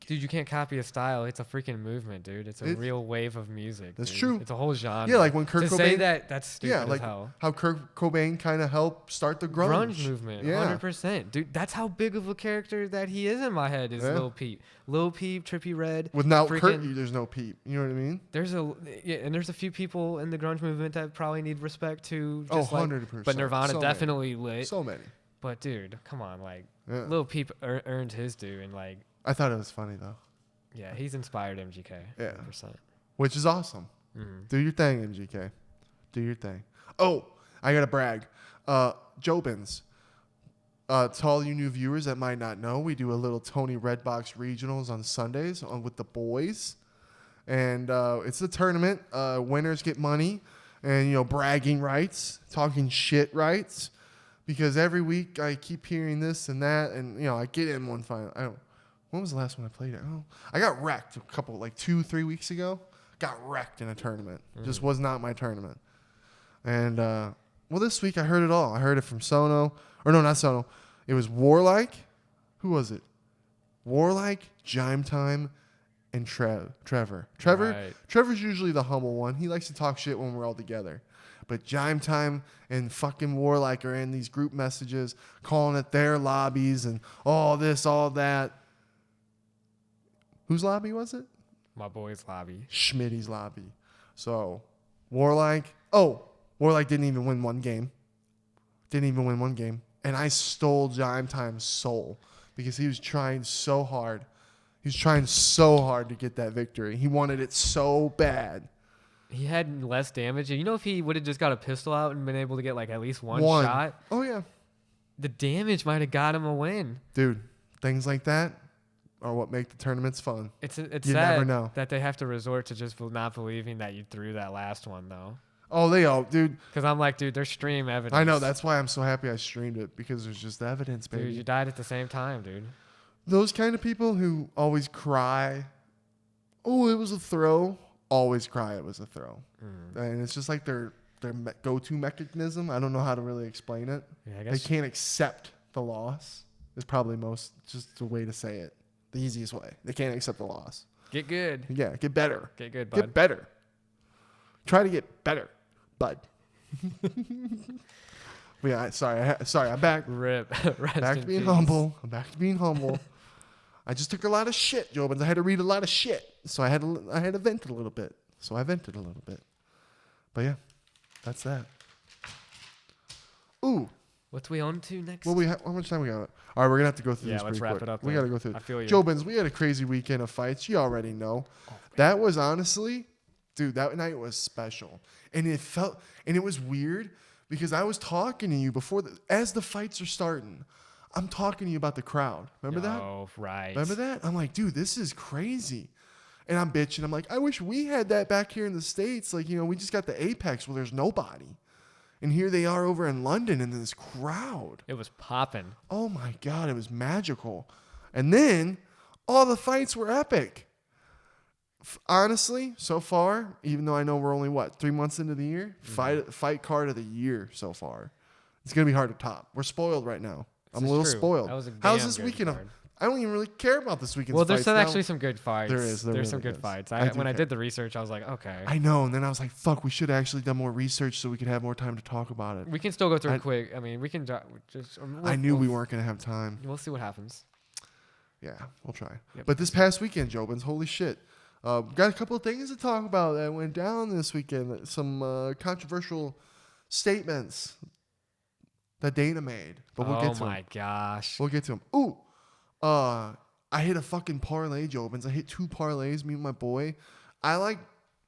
dude, you can't copy a style. It's a freaking movement, dude. It's a real wave of music. That's dude. true. It's a whole genre. Yeah, like when Kurt Cobain. To say that's stupid as hell. How Kurt Cobain kind of helped start the grunge movement. Yeah. 100%. Dude, that's how big of a character that he is in my head is Lil Peep. Lil Peep, Trippie Redd. Without Kurt, there's no Peep. You know what I mean? There's a few people in the grunge movement that probably need respect too. 100%. But Nirvana definitely lit. So many. But dude, come on, Lil Peep earned his due, and I thought it was funny though. Yeah, he's inspired MGK. Yeah. 100%. Which is awesome. Mm-hmm. Do your thing, MGK. Do your thing. Oh, I got to brag. Jobins. To all you new viewers that might not know, we do a little Tony Redbox regionals on Sundays with the boys. And it's a tournament. Winners get money and, bragging rights, talking shit rights. Because every week I keep hearing this and that. And, I get in one final. When was the last one I played it? Oh, I got wrecked a couple, 2-3 weeks ago. Got wrecked in a tournament. Just was not my tournament. And, this week I heard it all. I heard it from Sono. Or no, not Sono. It was Warlike. Who was it? Warlike, Jime Time, and Trevor. Right. Trevor's usually the humble one. He likes to talk shit when we're all together. But Jime Time and fucking Warlike are in these group messages calling it their lobbies and all this, all that. Whose lobby was it? My boy's lobby. Schmitty's lobby. So, Warlike didn't even win one game. And I stole Jime Time's soul because he was trying so hard. He was trying so hard to get that victory. He wanted it so bad. He had less damage. You know, if he would have just got a pistol out and been able to get at least one shot. Oh, yeah. The damage might have got him a win. Dude, things like that are what make the tournaments fun. It's you sad never know. that they have to resort to just not believing that you threw that last one, though. Oh, they all, dude. Because I'm like, dude, there's stream evidence. I know. That's why I'm so happy I streamed it, because there's just evidence, baby. Dude, you died at the same time, dude. Those kind of people who always cry, oh, it was a throw, always cry it was a throw. And it's just like their go-to mechanism. I don't know how to really explain it. Yeah, I guess they can't accept the loss is probably just the way to say it. The easiest way. They can't accept the loss. Get good. Yeah, get better. Get good, bud. Get better. Try to get better, bud. Yeah, sorry, I'm back. Rip. Back to being humble. I'm back to being humble. I just took a lot of shit, Jobins. I had to read a lot of shit, so I had to vent a little bit. So I vented a little bit. But yeah, that's that. Ooh. What's we on to next? Well, how much time we got? All right, we're gonna have to go through this. Yeah, let's wrap it up. We gotta go through. I feel you. Jobins, we had a crazy weekend of fights. You already know. That was honestly, dude, that night was special, and it was weird because I was talking to you before as the fights are starting. I'm talking to you about the crowd. Remember that? Oh, right. Remember that? I'm like, dude, this is crazy. And I'm bitching. I'm like, I wish we had that back here in the States. Like, we just got the Apex where there's nobody. And here they are over in London in this crowd. It was popping. Oh, my God. It was magical. And then all the fights were epic. Honestly, so far, even though I know we're only, 3 months into the year? Mm-hmm. Fight card of the year so far. It's going to be hard to top. We're spoiled right now. I'm a little spoiled. That was a How's this weekend? I don't even really care about this weekend's Well, fights. there's now. actually some good fights. There is. There There's really some good is. fights. I do When I care. did the research, I was like, okay. I know, and then I was like, fuck, we should have actually done more research so we could have more time to talk about it. We can still go through it quick. I mean, we can just. I knew we weren't going to have time. We'll see what happens. Yeah, we'll try. Yep. But this past weekend, Jobins, holy shit. Got a couple of things to talk about that went down this weekend. Some controversial statements that Dana made. But we'll get to them. Oh, my gosh. We'll get to them. Ooh, I hit a fucking parlay, Jobins. I hit 2 parlays, me and my boy. I like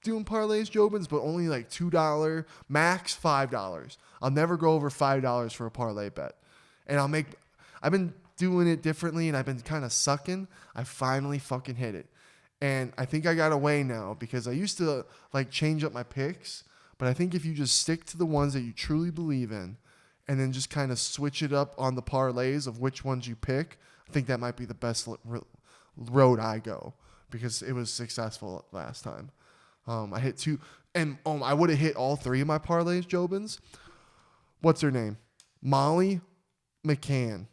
doing parlays, Jobins, but only like $2, max $5. I'll never go over $5 for a parlay bet. And I've been doing it differently, and I've been kind of sucking. I finally fucking hit it. And I think I got away now because I used to like change up my picks. But I think if you just stick to the ones that you truly believe in and then just kind of switch it up on the parlays of which ones you pick, I think that might be the best road I go because it was successful last time. I hit 2, and I would have hit all 3 of my parlays, Jobins. What's her name? Molly McCann.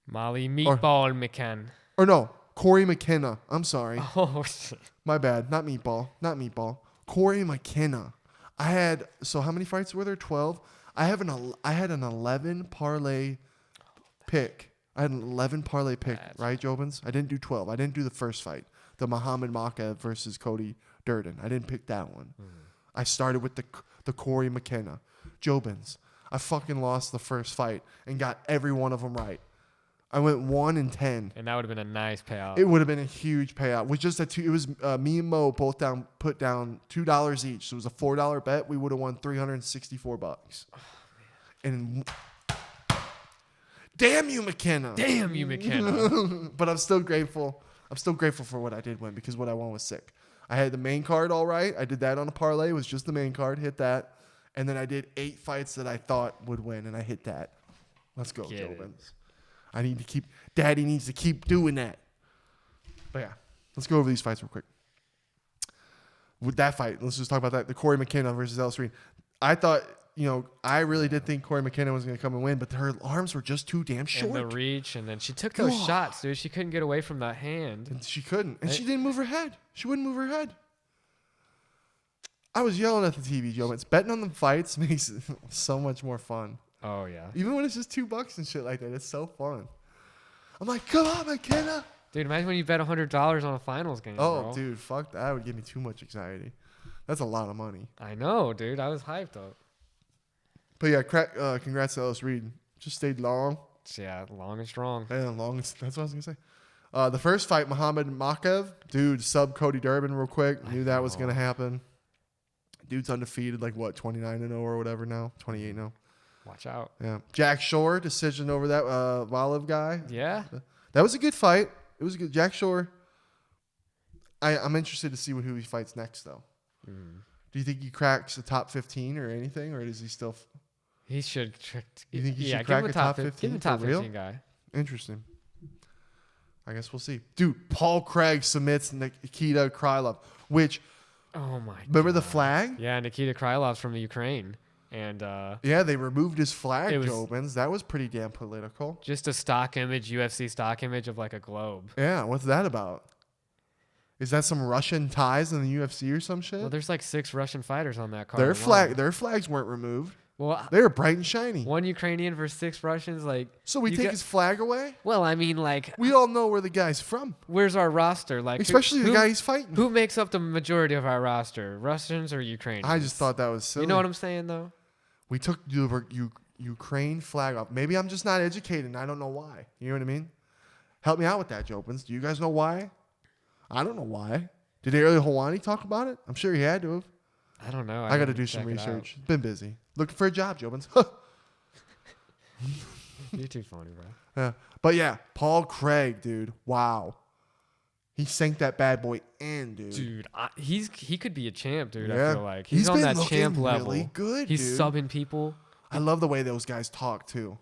Molly Meatball McCann. Or no, Corey McKenna. I'm sorry. Oh, shit. My bad. Not Meatball. Corey McKenna. I had, so how many fights were there? 12? I had an 11 parlay pick. I had an 11 parlay pick, right, Jobins? I didn't do 12. I didn't do the first fight, the Muhammad Makaev versus Cody Durden. I didn't pick that one. I started with the Corey McKenna. Jobins, I fucking lost the first fight and got every one of them right. I went 1-10. And that would have been a nice payout. It would have been a huge payout. With just it was me and Mo both put down $2 each. So it was a $4 bet. We would have won $364. Oh, and damn you, McKenna. Damn you, McKenna. But I'm still grateful. I'm still grateful for what I did win because what I won was sick. I had the main card all right. I did that on a parlay. It was just the main card. Hit that. And then I did 8 fights that I thought would win, and I hit that. Let's go, Jobins. Daddy needs to keep doing that. But yeah, let's go over these fights real quick. With that fight, let's just talk about that. The Corey McKenna versus El Serene. I thought, I really did think Corey McKenna was going to come and win, but her arms were just too damn short. And the reach, and then she took those shots, dude. She couldn't get away from that hand. And she couldn't. And she didn't move her head. She wouldn't move her head. I was yelling at the TV, Joe. It's betting on the fights makes it so much more fun. Oh, yeah. Even when it's just $2 and shit like that, it's so fun. I'm like, come on, McKenna. Dude, imagine when you bet $100 on a finals game, bro. Dude, fuck that. That would give me too much anxiety. That's a lot of money. I know, dude. I was hyped up. But yeah, congrats to Ellis Reed. Just stayed long. Yeah, long and strong. Yeah, that's what I was going to say. The first fight, Muhammad Makaev. Dude, sub Cody Durbin real quick. Knew that was going to happen. Dude's undefeated, 29-0 or whatever now. 28-0. Watch out. Yeah. Jack Shore, decision over that Valev guy. Yeah. That was a good fight. It was good. Jack Shore. I'm interested to see who he fights next, though. Mm. Do you think he cracks the top 15 or anything, or does he still? He should. You think he should crack a top 15? Give him top 15 guy. Interesting. I guess we'll see. Dude, Paul Craig submits Nikita Krylov, which. Oh my! Remember the flag? Yeah, Nikita Krylov's from the Ukraine. And yeah, they removed his flag, Jobins. That was pretty damn political. Just a stock image, UFC stock image of a globe. Yeah, what's that about? Is that some Russian ties in the UFC or some shit? Well, there's 6 Russian fighters on that card. Their flags weren't removed. Well, they were bright and shiny. 1 Ukrainian versus 6 Russians, So we take his flag away? Well, I mean, we all know where the guy's from. Where's our roster? Especially the guy he's fighting. Who makes up the majority of our roster? Russians or Ukrainians? I just thought that was silly. You know what I'm saying, though? We took the Ukraine flag off. Maybe I'm just not educated and I don't know why. You know what I mean? Help me out with that, Jobins. Do you guys know why? I don't know why. Did Ariel Helwani talk about it? I'm sure he had to have. I don't know. I got to do some research. Been busy. Looking for a job, Jobins. You're too funny, bro. Yeah. But yeah, Paul Craig, dude. Wow. He sank that bad boy in, dude. Dude, he could be a champ, dude. Yeah. I feel like he's on that champ level. Really good, he's dude. subbing people. I love the way those guys talk too.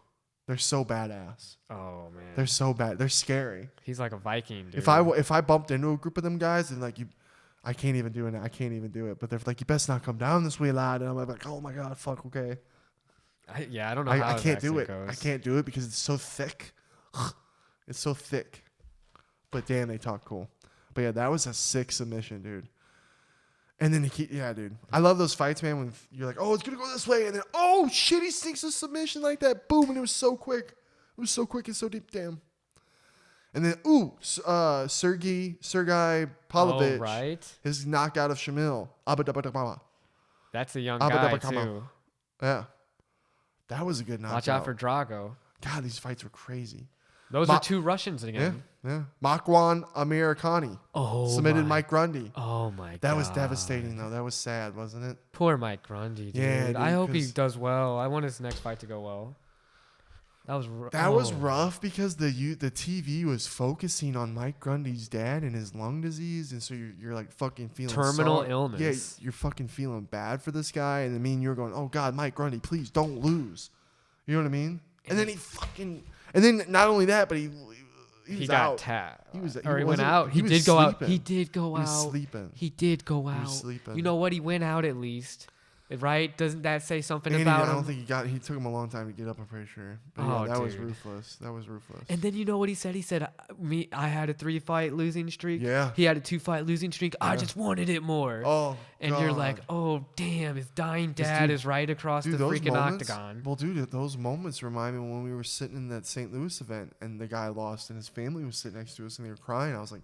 They're so badass. Oh man, they're so bad. They're scary. He's like a Viking, dude. If I bumped into a group of them guys and I can't even do it. I can't even do it. But they're like, you best not come down this way, lad. And I'm like, oh my god, fuck, okay. I don't know how I can't do it. goes. I can't do it because it's so thick. It's so thick. But damn, they talk cool. But yeah, that was a sick submission, dude. And then dude. I love those fights, man, when you're like, oh, it's going to go this way. And then, oh, shit, he sneaks a submission like that. Boom. And it was so quick. It was so quick and so deep. Damn. And then, Sergey Pavlovich. Oh, right. His knockout of Shamil. That's a young guy, too. Yeah. That was a good knockout. Watch out for Drago. God, these fights were crazy. Those are two Russians again. Yeah. Makwan Amirkhani submitted Mike Grundy. Oh, my God. That was devastating, though. That was sad, wasn't it? Poor Mike Grundy, dude. Yeah, dude, I hope he does well. I want his next fight to go well. That was rough because the TV was focusing on Mike Grundy's dad and his lung disease, and so you're like fucking feeling terminal illness. Yeah, you're fucking feeling bad for this guy, and I mean you're going, oh God, Mike Grundy, please don't lose. You know what I mean? And then not only that, but he got tapped. He went out. He did go out. He did go out. He was sleeping. He did go out. He was sleeping. You know what? He went out at least. Right? Doesn't that say something and about him? I don't think he took him a long time to get up, I'm pretty sure. But that was ruthless. That was ruthless. And then you know what he said? He said, I had a 3-fight losing streak. Yeah. He had a 2-fight losing streak. Yeah. I just wanted it more. Oh, and God. You're like, oh, damn, his dying dad is right across the freaking octagon. Well, dude, those moments remind me when we were sitting in that St. Louis event and the guy lost and his family was sitting next to us and they were crying. I was like,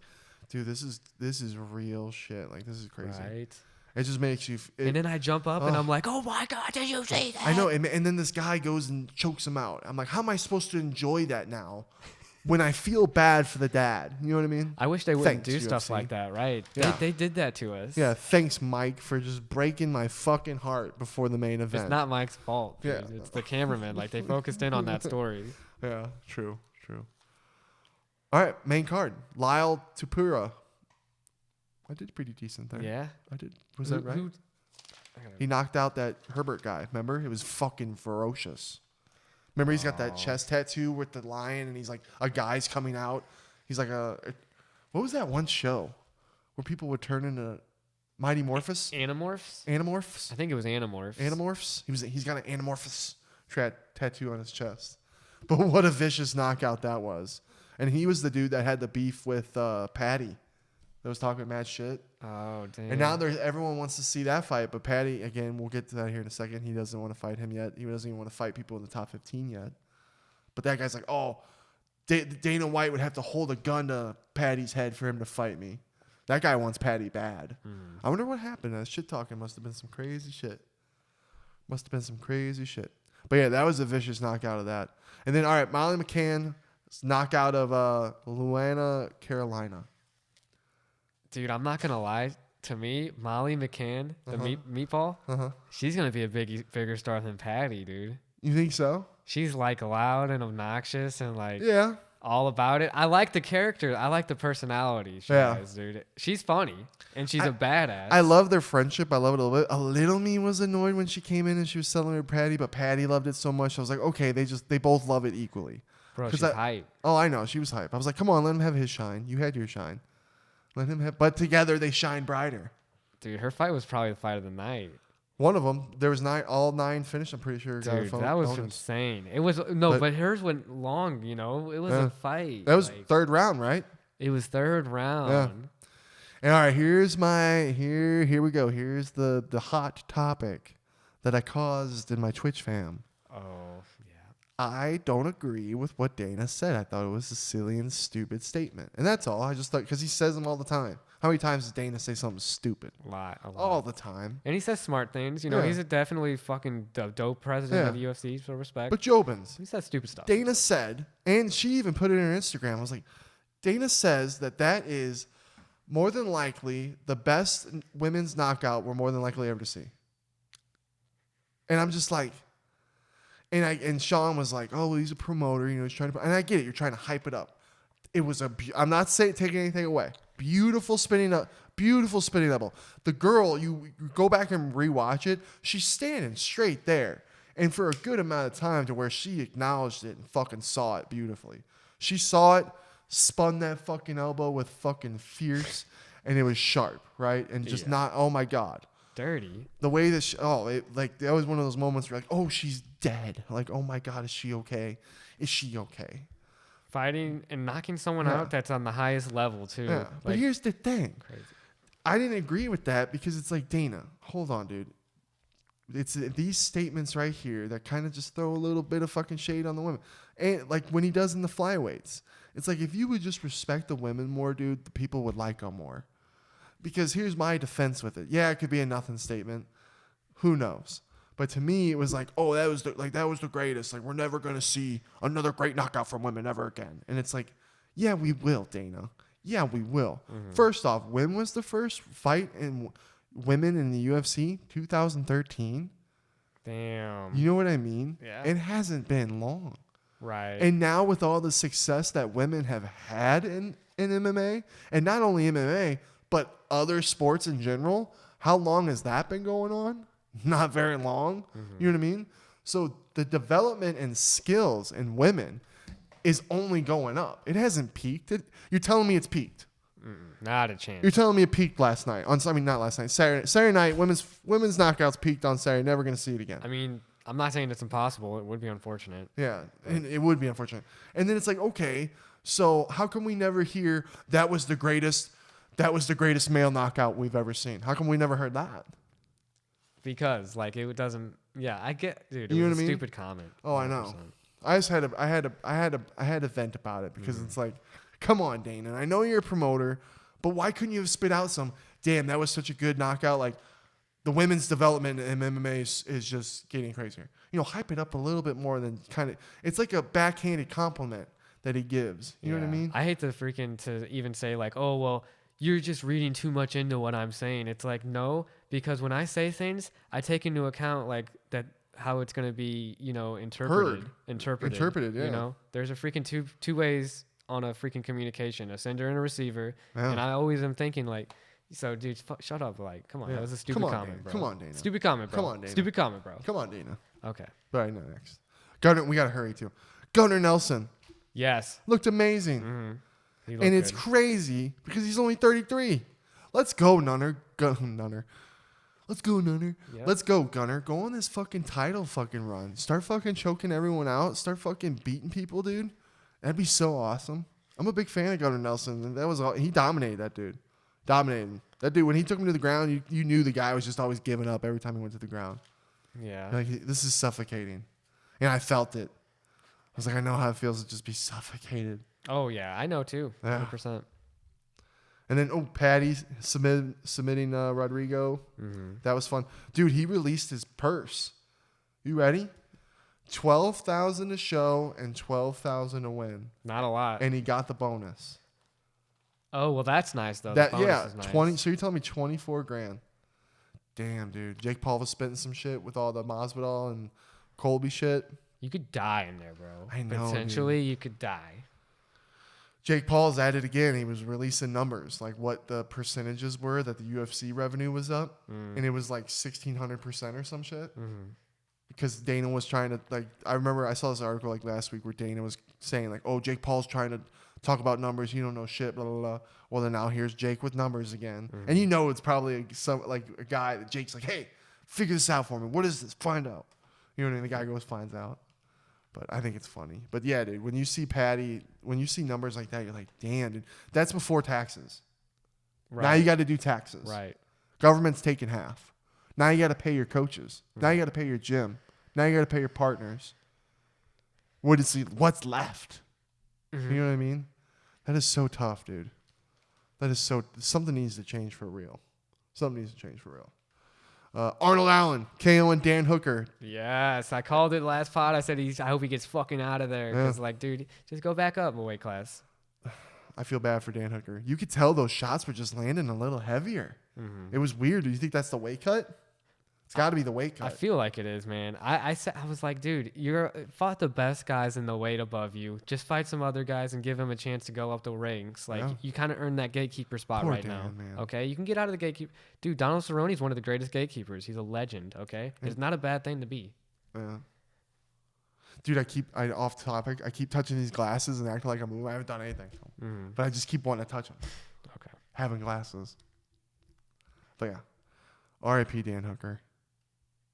dude, this is real shit. Like, this is crazy. Right. It just makes you. And then I jump up and I'm like, oh my God, did you see that? I know. And then this guy goes and chokes him out. I'm like, how am I supposed to enjoy that now when I feel bad for the dad? You know what I mean? I wish they wouldn't do stuff like that, right? Yeah. They did that to us. Yeah. Thanks, Mike, for just breaking my fucking heart before the main event. It's not Mike's fault. Dude. Yeah. It's the cameraman. Like, they focused in on that story. Yeah. True. All right. Main card. Lyle Tupura. I did pretty decent there. Yeah? I did. Was that right? He knocked out that Herbert guy. Remember? It was fucking ferocious. Remember he's got that chest tattoo with the lion and he's like, a guy's coming out. He's like what was that one show where people would turn into Mighty Morphous? Animorphs? I think it was Animorphs. He's got an Animorphous tattoo on his chest. But what a vicious knockout that was. And he was the dude that had the beef with Patty. That was talking mad shit. Oh, damn. And now everyone wants to see that fight. But Patty, again, we'll get to that here in a second. He doesn't want to fight him yet. He doesn't even want to fight people in the top 15 yet. But that guy's like, oh, Dana White would have to hold a gun to Patty's head for him to fight me. That guy wants Patty bad. I wonder what happened. That shit talking must have been some crazy shit. But yeah, that was a vicious knockout of that. And then, all right, Molly McCann's knockout of Luana Carolina. Dude, I'm not going to lie. To me, Molly McCann, the meatball, she's going to be a bigger star than Patty, dude. You think so? She's like loud and obnoxious and like all about it. I like the character. I like the personality she has, dude. She's funny and she's a badass. I love their friendship. I love it a little bit. A little me was annoyed when she came in and she was celebrating Patty, but Patty loved it so much. I was like, okay, they both love it equally. Bro, she's hype. Oh, I know. She was hype. I was like, come on, let him have his shine. You had your shine. Let him have, but together they shine brighter. Dude, her fight was probably the fight of the night. One of them, there was all 9 finished. I'm pretty sure. Dude, that was insane. It was but hers went long. You know, it was a fight. That was third round, right? It was third round. Yeah. And all right, here's here we go. Here's the hot topic that I caused in my Twitch fam. Oh. I don't agree with what Dana said. I thought it was a silly and stupid statement. And that's all. I just thought, because he says them all the time. How many times does Dana say something stupid? A lot. All the time. And he says smart things. You know, he's a definitely fucking dope president of the UFC, so respect. But Jobins. He says stupid stuff. Dana said, and she even put it in her Instagram. I was like, Dana says that is more than likely the best women's knockout we're more than likely ever to see. And I'm just like... And Sean was like, oh, well, he's a promoter, you know, he's trying to, and I get it, you're trying to hype it up. It was I'm not taking anything away. Beautiful spinning double. The girl, you go back and rewatch it, she's standing straight there. And for a good amount of time to where she acknowledged it and fucking saw it beautifully. She saw it, spun that fucking elbow with fucking fierce, and it was sharp, right? And just not, oh my God. Dirty. The way that that was one of those moments where like, oh, she's dead. Like, oh my God, is she okay? Is she okay? Fighting and knocking someone Yeah. out that's on the highest level too. Yeah. But here's the thing. Crazy. I didn't agree with that because it's like, Dana, hold on, dude. It's these statements right here that kind of just throw a little bit of fucking shade on the women. And like when he does in the flyweights, it's like if you would just respect the women more, dude, the people would like them more. Because here's my defense with it. Yeah, it could be a nothing statement. Who knows? But to me, it was like, oh, that was the greatest. Like, we're never gonna see another great knockout from women ever again. And it's like, yeah, we will, Dana. Yeah, we will. Mm-hmm. First off, when was the first fight in women in the UFC? 2013. Damn. You know what I mean? Yeah. It hasn't been long. Right. And now with all the success that women have had in MMA, and not only MMA, but other sports in general, how long has that been going on? Not very long. Mm-hmm. You know what I mean? So the development and skills in women is only going up. It hasn't peaked. You're telling me it's peaked? Not a chance. You're telling me it peaked last night. Not last night. Saturday night. Women's knockouts peaked on Saturday. Never going to see it again. I mean, I'm not saying it's impossible. It would be unfortunate. Yeah, and it would be unfortunate. And then it's like, okay, so how come we never hear that was the greatest male knockout we've ever seen? How come we never heard that? Because like it doesn't. Yeah, I get, dude. It You know was what a I mean? stupid comment. Oh, 100%. I know. I just had a vent about it because it's like, come on, Dana. I know you're a promoter, but why couldn't you have spit out some? Damn, that was such a good knockout. Like the women's development in MMA is just getting crazier. You know, hype it up a little bit more than kind of. It's like a backhanded compliment that he gives. You know what I mean? I hate to even say like, oh well, you're just reading too much into what I'm saying. It's like, no, because when I say things, I take into account like that how it's going to be, you know, interpreted. Yeah. You know, there's a freaking two ways on a freaking communication, a sender and a receiver. Yeah. And I always am thinking like, so dude, shut up. Like, come on. Yeah. That was a stupid comment, bro. Come on, Dana. Stupid comment, bro. Come on, Dana. Stupid comment, bro. Come on, Dana. Okay. All right, next. Gunnar, we got to hurry too. Gunnar Nelson. Yes. Looked amazing. Mm-hmm. And it's crazy because he's only 33. Let's go, Nunner. Let's go, Nunner. Yep. Let's go, Gunner. Go on this fucking title fucking run. Start fucking choking everyone out. Start fucking beating people, dude. That'd be so awesome. I'm a big fan of Gunnar Nelson. And that was all. He dominated that dude. Dominated. That dude, when he took him to the ground, you knew the guy was just always giving up every time he went to the ground. Yeah. Like, this is suffocating. And I felt it. I was like, I know how it feels to just be suffocated. Oh, yeah. I know, too. 100%. And then, Patty submitting Rodrigo. Mm-hmm. That was fun. Dude, he released his purse. You ready? $12,000 a show and $12,000 a win. Not a lot. And he got the bonus. Oh, well, that's nice, though. That, the bonus is nice. 20. So you're telling me 24 grand. Damn, dude. Jake Paul was spitting some shit with all the Masvidal and Colby shit. You could die in there, bro. I know, Potentially, dude. you could die. Jake Paul's at it again. He was releasing numbers, like what the percentages were that the UFC revenue was up. And it was like 1,600% or some shit. Mm-hmm. Because Dana was trying to, like, I remember I saw this article like last week where Dana was saying like, oh, Jake Paul's trying to talk about numbers. You don't know shit, blah, blah, blah. Well, then now here's Jake with numbers again. Mm-hmm. And you know it's probably a guy that Jake's like, hey, figure this out for me. What is this? Find out. You know what I mean? The guy goes, finds out. But I think it's funny. But yeah, dude, when you see numbers like that, you're like, damn, dude. That's before taxes. Right. Now you got to do taxes. Right. Government's taking half. Now you got to pay your coaches. Mm-hmm. Now you got to pay your gym. Now you got to pay your partners. What's left? Mm-hmm. You know what I mean? That is so tough, dude. Something needs to change for real. Arnold Allen, KO and Dan Hooker. Yes, I called it last pod. I said I hope he gets fucking out of there. Because, dude, just go back up a weight class. I feel bad for Dan Hooker. You could tell those shots were just landing a little heavier. Mm-hmm. It was weird. Do you think that's the weight cut? It's got to be the weight cut. I feel like it is, man. I was like, dude, you fought the best guys in the weight above you. Just fight some other guys and give them a chance to go up the ranks. Like, you kind of earned that gatekeeper spot Poor right Dan, now. Man. Okay? You can get out of the gatekeeper. Dude, Donald Cerrone's one of the greatest gatekeepers. He's a legend, okay? It's not a bad thing to be. Yeah. Dude, off topic, I keep touching these glasses and acting like I'm moving. I haven't done anything. Mm-hmm. But I just keep wanting to touch them. Okay. Having glasses. But yeah. R.I.P. Dan Hooker.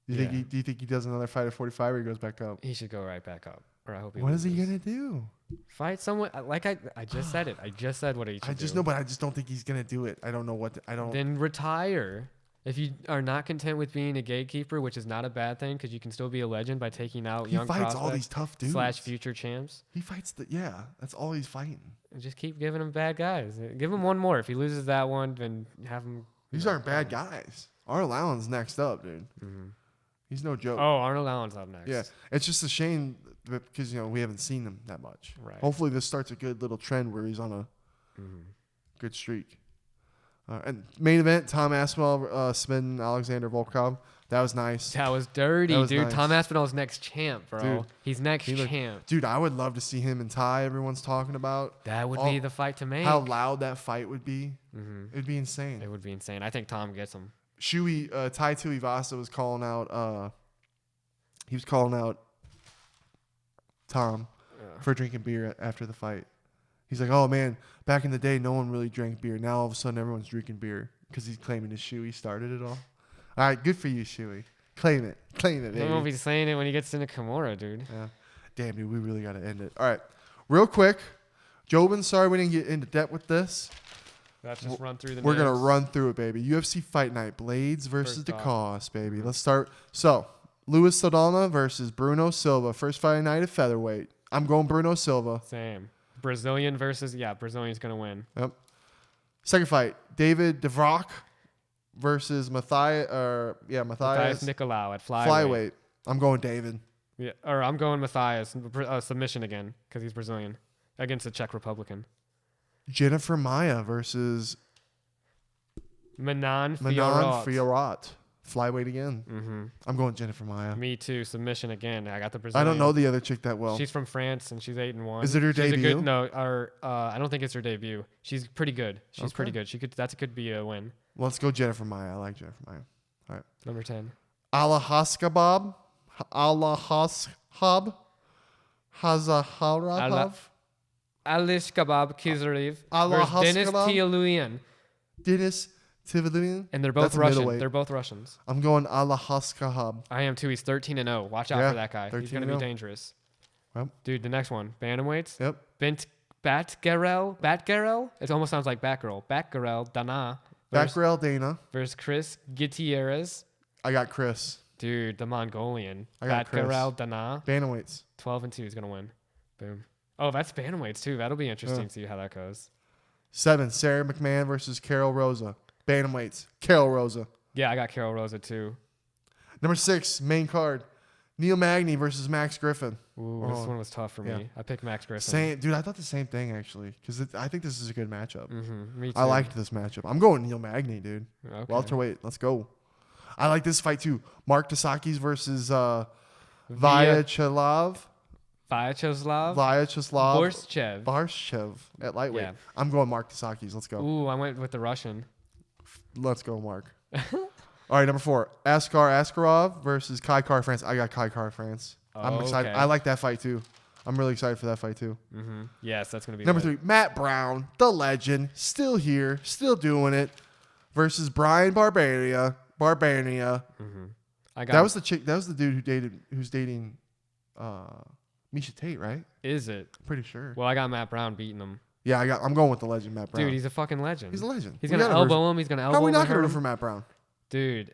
Do you think he does another fight at 45 or he goes back up? He should go right back up. Or I hope he What is loses. he gonna do? Fight someone like I just said it. I just said what he should I just do. know, but I just don't think he's gonna do it. I don't know what. I don't. Then retire. If you are not content with being a gatekeeper, which is not a bad thing, because you can still be a legend by taking out He young fights prospects all these tough dudes. / future champs. He fights that's all he's fighting. And just keep giving him bad guys. Give him one more. If he loses that one, then have him. These aren't bad guys. Arnold Allen's next up, dude. Mm-hmm. He's no joke. Oh, Arnold Allen's up next. Yeah, it's just a shame because we haven't seen him that much. Right. Hopefully, this starts a good little trend where he's on a good streak. And main event: Tom Aspinall, Smith, Alexander Volkov. That was nice. That was dirty, That was dude. nice. Tom Aspinall's next champ, bro. Dude, He's next champ. Dude, I would love to see him and Ty. Everyone's talking about That would be the fight to make. how loud that fight would be. Mm-hmm. It'd be insane. It would be insane. I think Tom gets him. Shui Tai Tuivasa was calling out. He was calling out Tom for drinking beer after the fight. He's like, "Oh man, back in the day, no one really drank beer. Now all of a sudden, everyone's drinking beer because he's claiming his Shui started it all." All right, good for you, Shui. Claim it, He won't baby. be saying it when he gets into Kimura, dude. Yeah. Damn, dude, we really got to end it. All right, real quick, Jobin. Sorry we didn't get into depth with this. Let's just run through the We're gonna names. run through it, baby. UFC Fight Night: Blades versus First off. DeCoste, baby. Let's start. So, Luis Saldana versus Bruno Silva. First fight night at featherweight. I'm going Bruno Silva. Same. Brazilian versus Brazilian's gonna win. Yep. Second fight: David DeVrock versus Matthias Nicolau at flyweight. flyweight. I'm going David. Yeah, or I'm going Matthias submission again because he's Brazilian against the Czech Republican. Jennifer Maia versus Manon Manon Fiorot. Fiorot. Flyweight again. Mm-hmm. I'm going Jennifer Maia. Me too. Submission again. I got the I Brazilian. don't know the other chick that well. She's from France and she's 8-1. Is it her She's a debut? good, no, I don't think it's her debut. She's pretty good. She's Okay. pretty good. That could be a win. Let's go Jennifer Maia. I like Jennifer Maia. All right. Number 10. Alahaskabab. Alahashab. Hazaharabov. Alish Kebab Kizariv Allah versus Denis Haskabab? Tialouian. Denis Tivaluyan. And they're both That's a Russian. middleweight. They're both Russians. I'm going Alahaskabab. I am too. He's 13-0. Watch out Yeah, for that guy. He's going to be 13-0. dangerous. Yep. Dude, the next one. Bantamweights. Yep. Batgarel. It almost sounds like Batgirl. Batgarel Dana Backrell Dana. versus Chris Gutierrez. I got Chris. Dude, the Mongolian. I got Chris. Batgarel Dana. Bantamweights. 12-2 is going to win. Boom. Oh, that's bantamweights too. That'll be interesting to see how that goes. 7. Sarah McMahon versus Carol Rosa. Bantamweights. Carol Rosa. Yeah, I got Carol Rosa too. Number 6. Main card. Neil Magny versus Max Griffin. Ooh, this one was tough for me. yeah. I picked Max Griffin. Same, dude. I thought the same thing actually, because I think this is a good matchup. Mm-hmm. Me too. I liked this matchup. I'm going Neil Magny, dude. Okay. Welterweight. Let's go. I like this fight too. Mark Tasakis versus Vyacheslav. Vyacheslav. Vyacheslav. Borshev. Barshev at lightweight. Yeah. I'm going Mark Tasakis. Let's go. Ooh, I went with the Russian. Let's go, Mark. All right, number 4. Askar Askarov versus Kai Car France. I got Kai Car France. I'm excited. okay. I like that fight too. I'm really excited for that fight too. Mm-hmm. Yes, that's gonna be Number lit. 3, Matt Brown, the legend, still here, still doing it, versus Brian Barbania. Mm-hmm. I got. That was the chick. That was the dude who's dating Misha Tate, right? Is it? Pretty sure. Well, I got Matt Brown beating him. Yeah, I'm going with the legend Matt Brown. Dude, he's a fucking legend. He's a legend. He's We gonna gotta root elbow him. He's gonna for- elbow How are we him. not gonna root him. for Matt Brown? Dude.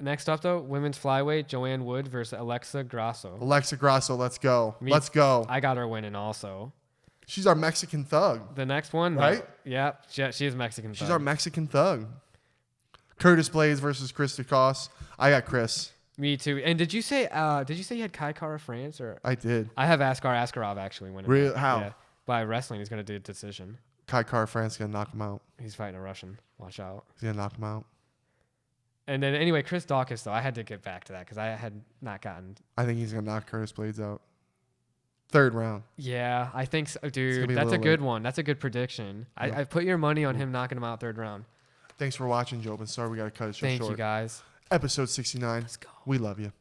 Next up though, women's flyweight, Joanne Wood versus Alexa Grasso. Alexa Grasso, let's go. Me- Let's go. I got her winning also. She's our Mexican thug. The next one, Right? Yeah, she is Mexican. She's thug. our Mexican thug. Curtis Blades versus Chris DeCoste. I got Chris. Me too. And did you say you had Kai Kara France or I did. I have Askarov actually winning. Real- that. how? Yeah. By wrestling, he's gonna do a decision. Kai Car France gonna knock him out. He's fighting a Russian. Watch out. He's gonna knock him out. And then anyway, Chris Dawkins though, I had to get back to that because I had not gotten. I think he's gonna knock Curtis Blades out. 3rd round. Yeah, I think so, dude. be a That's a little good one. That's a good prediction. Yeah. I put your money on him knocking him out 3rd round. Thanks for watching, Jobin. Sorry we gotta cut it Thank short. you guys. Episode 69. Let's go. We love you.